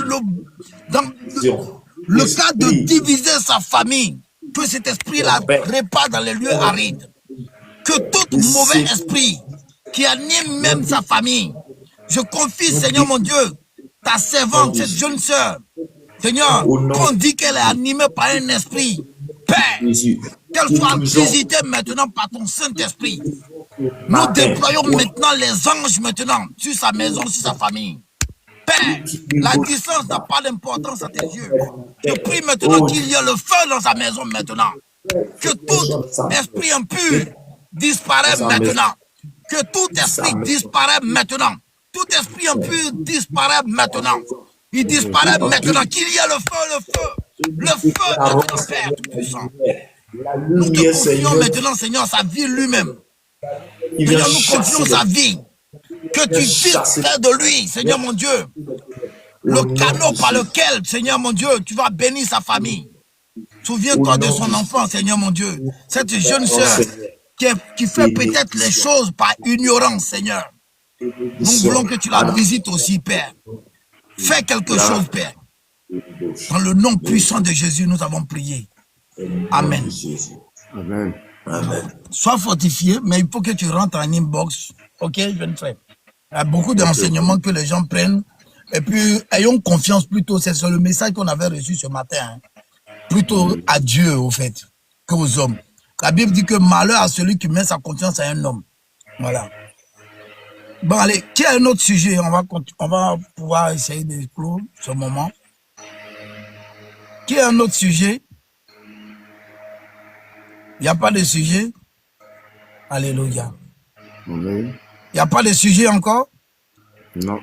le cas de diviser sa famille, que cet esprit-là répare dans les lieux arides. Que tout mauvais esprit qui anime même sa famille, je confie, Seigneur mon Dieu, ta servante, cette jeune sœur, Seigneur, qu'on dit qu'elle est animée par un esprit, Père, qu'elle soit visitée maintenant par ton Saint-Esprit. Nous déployons maintenant les anges maintenant sur sa maison, sur sa famille. Père, la distance n'a pas d'importance à tes yeux. Je prie maintenant qu'il y ait le feu dans sa maison maintenant. Que tout esprit impur disparaisse maintenant. Que tout esprit disparaisse maintenant. Tout esprit impur disparaît maintenant. Il disparaît maintenant. Qu'il y ait le feu maintenant, Père Tout-Puissant. Nous te confions maintenant, Seigneur, sa vie lui-même. Seigneur, nous confions sa vie. Que tu puisses faire de lui, Seigneur mon Dieu, le canot par lequel, Seigneur mon Dieu, tu vas bénir sa famille. Souviens-toi de son enfant, Seigneur mon Dieu. Cette jeune sœur qui fait peut-être les choses par ignorance, Seigneur. Nous voulons que tu la visites aussi, Père. Fais quelque chose, Père. Dans le nom puissant de Jésus, nous avons prié. Amen. Amen. Amen. Sois fortifié, mais il faut que tu rentres en inbox. Ok, jeune frère. Il y a beaucoup d'enseignements que les gens prennent. Et puis, ayons confiance plutôt. C'est sur le message qu'on avait reçu ce matin. Hein. Plutôt à Dieu, au fait, qu'aux hommes. La Bible dit que malheur à celui qui met sa confiance à un homme. Voilà. Bon, allez, qui a un autre sujet? On va pouvoir essayer de clore ce moment. Qui a un autre sujet? Il n'y a pas de sujet? Alléluia. Amen. Il n'y a pas de sujet encore? Non.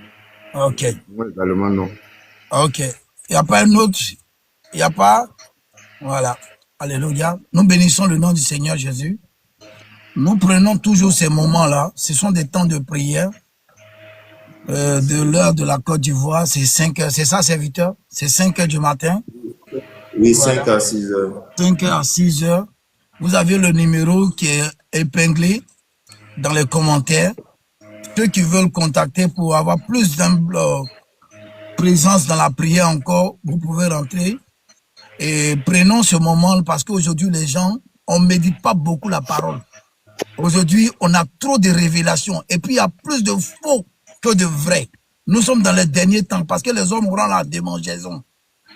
Ok. Moi également, non. Ok. Il n'y a pas un autre? Il n'y a pas? Voilà. Alléluia. Nous bénissons le nom du Seigneur Jésus. Nous prenons toujours ces moments-là. Ce sont des temps de prière. De l'heure de la Côte d'Ivoire, c'est 5 heures. C'est ça, serviteur? C'est 5 heures du matin? Oui, Voilà. 5 à 6 heures. 5 heures à 6 heures. Vous avez le numéro qui est épinglé dans les commentaires. Ceux qui veulent contacter pour avoir plus de présence dans la prière encore, vous pouvez rentrer. Et prenons ce moment parce qu'aujourd'hui, les gens, on ne médite pas beaucoup la parole. Aujourd'hui, on a trop de révélations. Et puis, il y a plus de faux que de vrai. Nous sommes dans les derniers temps parce que les hommes auront la démangeaison.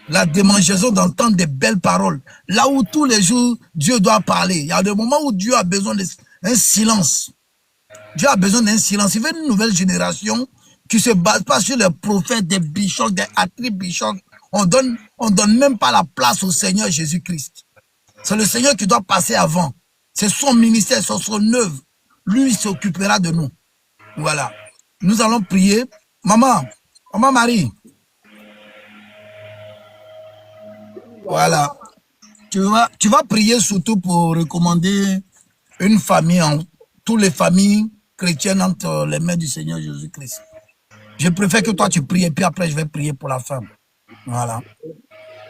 La démangeaison d'entendre des belles paroles. Là où tous les jours, Dieu doit parler. Il y a des moments où Dieu a besoin d'un silence. Dieu a besoin d'un silence. Il veut une nouvelle génération qui se base pas sur les prophètes, des bishops, des archbishops. On donne même pas la place au Seigneur Jésus-Christ. C'est le Seigneur qui doit passer avant. C'est son ministère, c'est son œuvre. Lui, il s'occupera de nous. Voilà. Nous allons prier. Maman Marie. Voilà. Tu vas prier surtout pour recommander une famille, toutes les familles chrétiennes entre les mains du Seigneur Jésus-Christ. Je préfère que toi tu pries et puis après je vais prier pour la femme. Voilà.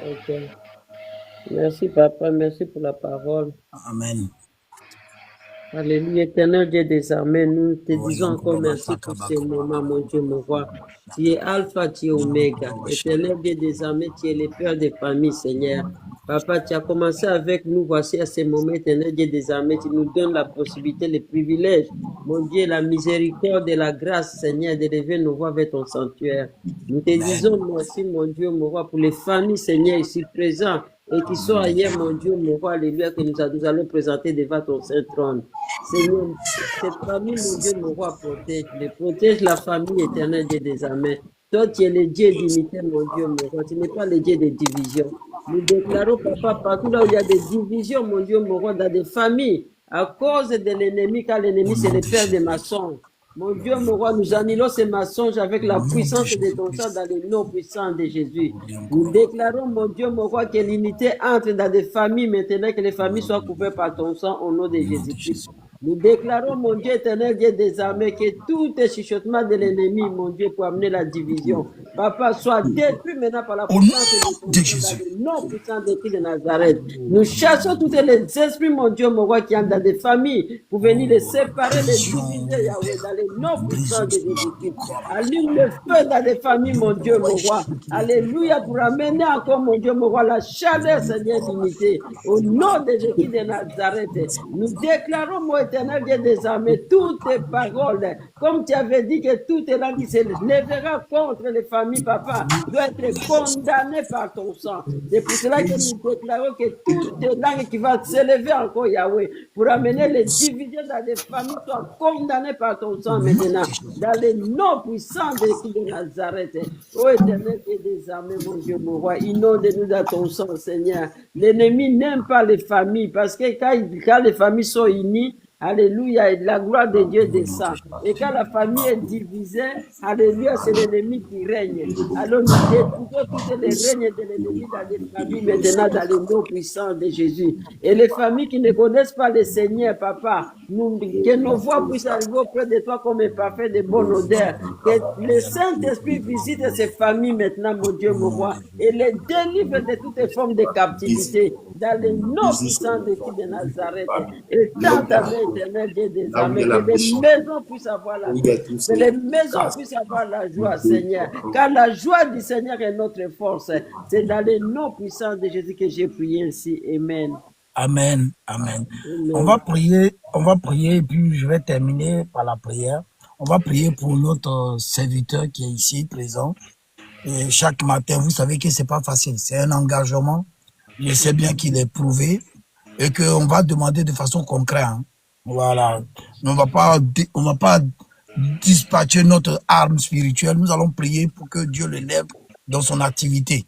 Ok. Merci, papa. Merci pour la parole. Amen. Alléluia, éternel Dieu des armées, nous te disons encore merci pour ces moments, mon Dieu, mon roi. Tu es Alpha, tu es Oméga. Éternel Dieu des armées, tu es le Père des familles, Seigneur. Papa, tu as commencé avec nous, voici à ces moments, éternel Dieu des armées, tu nous donnes la possibilité, le privilège, mon Dieu, la miséricorde et la grâce, Seigneur, d'élever nos voix vers ton sanctuaire. Nous te disons merci, mon Dieu, mon roi, pour les familles, Seigneur, ici présents et qui sont ailleurs, mon Dieu, mon roi, alléluia, que nous allons présenter devant ton saint trône. Seigneur, cette famille, mon Dieu, mon roi, protège-les. Protège la famille éternelle Dieu des armées. Toi, tu es le Dieu d'unité, mon Dieu, mon roi. Tu n'es pas le Dieu de division. Nous déclarons, papa, partout là où il y a des divisions, mon Dieu, mon roi, dans des familles, à cause de l'ennemi, car l'ennemi, c'est le père des maçons. Mon Dieu, mon roi, nous annulons ces mensonges avec la puissance de ton sang dans le nom puissant de Jésus. Nous déclarons, mon Dieu, mon roi, que l'unité entre dans des familles maintenant, que les familles soient couvertes par ton sang au nom de Jésus-Christ. Nous déclarons, mon Dieu éternel, Dieu des armées, que tout est chuchotement de l'ennemi, mon Dieu, pour amener la division. Papa, soit détruit maintenant par la Au puissance de nom ton de sang Jésus. dans le nom puissant de Christ de Nazareth. Nous chassons tous les esprits, mon Dieu, mon roi, qui entrent dans des familles pour venir les séparer, les diviser, Yahweh, dans le nom puissant de Jésus-Christ. Allume le feu dans des familles, mon Dieu, mon roi. Alléluia, pour amener encore, mon Dieu, mon roi, la chaleur, Seigneur, d'unité. Au nom de Jésus de Nazareth, nous déclarons, mon éternel Dieu des armées, toutes tes paroles, comme tu avais dit que toutes les langues qui se lèvera contre les familles, papa, doivent être condamnées par ton sang. C'est pour cela que nous déclarons que toutes les langues qui vont s'élever encore, Yahweh, pour amener les divisions dans les familles, soient condamnées par ton sang maintenant, dans les noms puissants de Nazareth. Ô éternel Dieu des armées, mon Dieu, mon roi, inonde-nous dans ton sang, Seigneur. L'ennemi n'aime pas les familles, parce que quand les familles sont unies, alléluia, la gloire de Dieu descend. Et quand la famille est divisée, alléluia, c'est l'ennemi qui règne. Alors nous détruisons tous les règnes de l'ennemi dans les familles, maintenant dans le nom puissant de Jésus. Et les familles qui ne connaissent pas le Seigneur, papa, que nos voix puissent arriver auprès de toi comme un parfait de bonne odeur. Que le Saint-Esprit visite ces familles maintenant, mon Dieu, mon roi, et les délivre de toutes formes de captivité dans le nom puissant de Christ de Nazareth. Et tant ta main éternelle, Dieu des armées, que les maisons puissent avoir la joie, que les maisons puissent avoir la joie, Seigneur. Car la joie du Seigneur est notre force. C'est dans le nom puissant de Jésus que j'ai prié ainsi. Amen. Amen. Amen. Amen. On va prier, et puis je vais terminer par la prière. On va prier pour notre serviteur qui est ici présent. Et chaque matin, vous savez que c'est pas facile, c'est un engagement. Je sais bien qu'il est prouvé et qu'on va demander de façon concrète. Hein. Voilà. Mais on va pas dispatcher notre arme spirituelle. Nous allons prier pour que Dieu le lève dans son activité.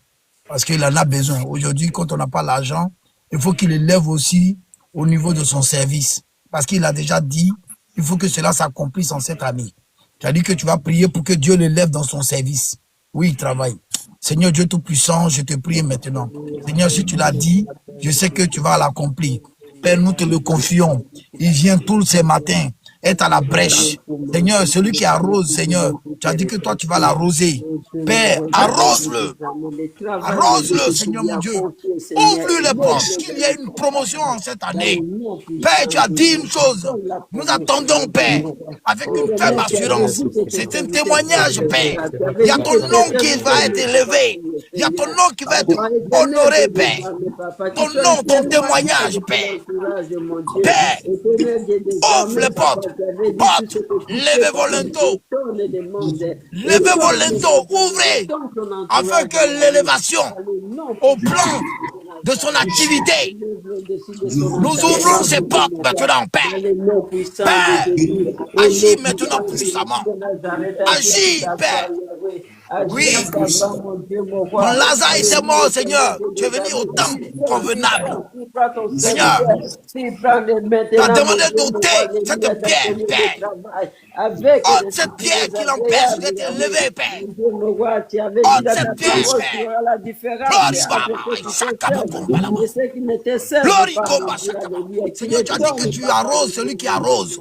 Parce qu'il en a besoin. Aujourd'hui, quand on n'a pas l'argent, il faut qu'il le lève aussi au niveau de son service. Parce qu'il a déjà dit, il faut que cela s'accomplisse en cette année. Tu as dit que tu vas prier pour que Dieu le lève dans son service. Oui, il travaille. Seigneur Dieu Tout-Puissant, je te prie maintenant. Seigneur, si tu l'as dit, je sais que tu vas l'accomplir. Père, nous te le confions. Il vient tous ces matins être à la brèche. Seigneur, celui qui arrose, Seigneur, tu as dit que toi, tu vas l'arroser. Père, arrose-le. Arrose-le, Seigneur mon Dieu. Ouvre-lui les portes, qu'il y ait une promotion en cette année. Père, tu as dit une chose. Nous attendons, Père, avec une ferme assurance. C'est un témoignage, Père. Il y a ton nom qui va être élevé. Il y a ton nom qui va être honoré, Père. Ton nom, ton témoignage, Père. Père, ouvre les portes. Porte, levez vos linteaux. Levez vos linteaux, ouvrez. Afin que l'élévation au plan de son activité, nous ouvrons ces portes maintenant, Père. Père, agis maintenant puissamment. Agis, Père. Oui, quand Lazare était mort, Seigneur, tu es venu au temps convenable. Seigneur, tu as demandé d'ôter cette pierre, Père. Ôte cette pierre qui l'empêche d'être élevée, Père. Ôte cette pierre, Père. Seigneur, tu as dit que tu arroses celui qui arrose.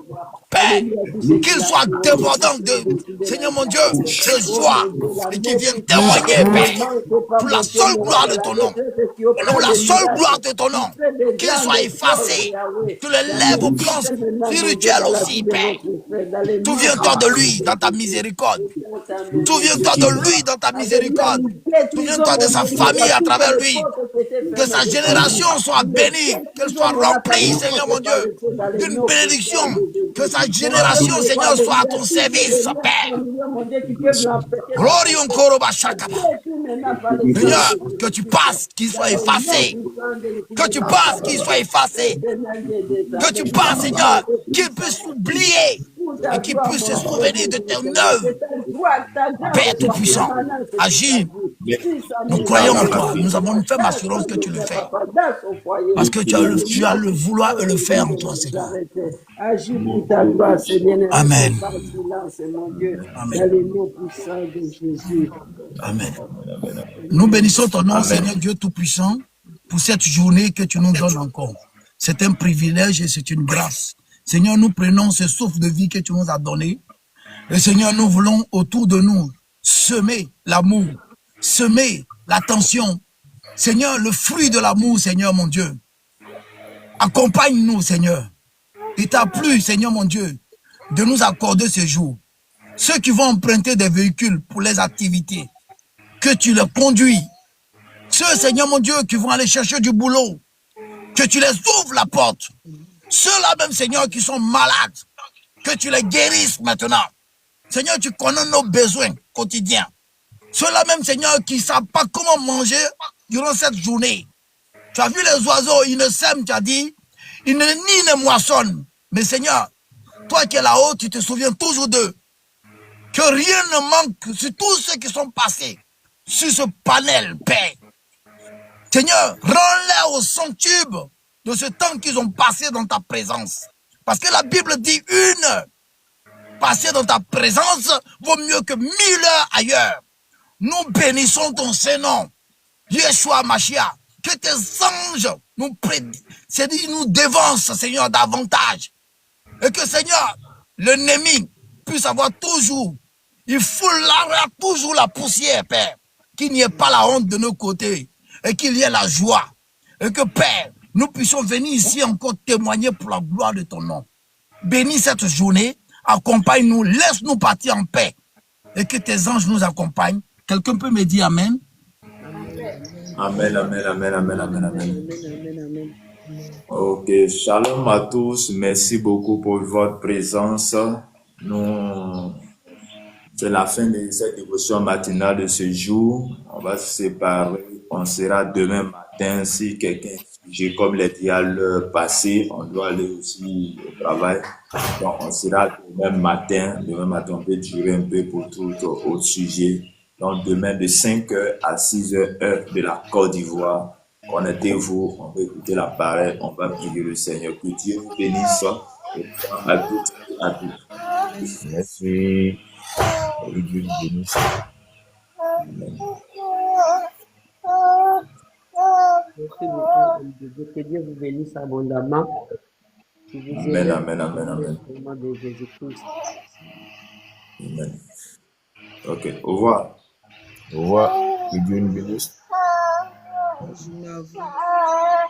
Père, qu'il soit débordant de, Seigneur mon Dieu, de joie. et qui viennent témoigner, Père, pour la seule gloire de ton nom. Pour la seule gloire de ton nom. Qu'il soit effacé. Tu le lèves au plan spirituel aussi, Père. Souviens-toi de lui dans ta miséricorde. Souviens-toi de lui dans ta miséricorde. Souviens-toi de sa famille à travers lui. Que sa génération soit bénie, qu'elle soit remplie, Seigneur mon Dieu, d'une bénédiction. Que sa génération, Seigneur, soit à ton service, Père. Glorion Koroba Shakaba. Seigneur, que tu passes, qu'il soit effacé. Que tu passes, qu'il soit effacé. Que tu passes, Seigneur, qu'il puisse oublier et qu'il puisse se souvenir de ton œuvre. Père Tout-Puissant, agis. Nous croyons en toi. Nous avons une ferme assurance que tu le fais. Parce que tu as le vouloir et le faire en toi, Seigneur. Agis pour ta gloire, Seigneur. Amen. Mon Dieu. Amen. Dans le nom puissant de Jésus. Amen. Nous bénissons ton nom, Seigneur Dieu Tout-Puissant, pour cette journée que tu nous donnes encore. C'est un privilège et c'est une grâce. Seigneur, nous prenons ce souffle de vie que tu nous as donné. Et Seigneur, nous voulons autour de nous semer l'amour, semer l'attention. Seigneur, le fruit de l'amour, Seigneur mon Dieu. Accompagne-nous, Seigneur. Il t'a plu, Seigneur mon Dieu, de nous accorder ce jour. Ceux qui vont emprunter des véhicules pour les activités, que tu les conduis. Ceux, Seigneur mon Dieu, qui vont aller chercher du boulot, que tu les ouvres la porte. Ceux-là même, Seigneur, qui sont malades, que tu les guérisses maintenant. Seigneur, tu connais nos besoins quotidiens. Ceux-là même, Seigneur, qui ne savent pas comment manger durant cette journée. Tu as vu les oiseaux, ils ne sèment, tu as dit, ils ne moissonnent. Mais Seigneur, toi qui es là-haut, tu te souviens toujours d'eux. Que rien ne manque sur tous ceux qui sont passés sur ce panel, Père. Seigneur, rends-les au centuple de ce temps qu'ils ont passé dans ta présence. Parce que la Bible dit une heure passée dans ta présence vaut mieux que 1000 heures ailleurs. Nous bénissons ton Saint-Nom, Yeshua Mashiach. Que tes anges nous dévancent, Seigneur, davantage. Et que, Seigneur, l'ennemi puisse avoir toujours, il foulera toujours la poussière, Père. Qu'il n'y ait pas la honte de nos côtés et qu'il y ait la joie. Et que, Père, nous puissions venir ici encore témoigner pour la gloire de ton nom. Bénis cette journée, accompagne-nous, laisse-nous partir en paix. Et que tes anges nous accompagnent. Quelqu'un peut me dire Amen? Amen, amen, amen, amen, amen, amen. Ok, shalom à tous. Merci beaucoup pour votre présence. C'est la fin de cette dévotion matinale de ce jour. On va se séparer. On sera demain matin. Si quelqu'un, comme les dit à l'heure passée, on doit aller aussi au travail. Donc, on sera demain matin. Demain matin, on peut durer un peu pour tout autre sujet. Donc, demain, de 5h à 6h, heure de la Côte d'Ivoire. Connectez-vous, on va écouter la parole, on va prier le Seigneur. Que Dieu vous bénisse à toutes et à tous. Merci. Que Dieu nous bénisse. Amen. Merci beaucoup. Que Dieu vous bénisse abondamment. Amen, amen, amen, amen. De Jésus-Christ. Amen. Ok, au revoir. Au revoir. Que Dieu nous bénisse. Au revoir.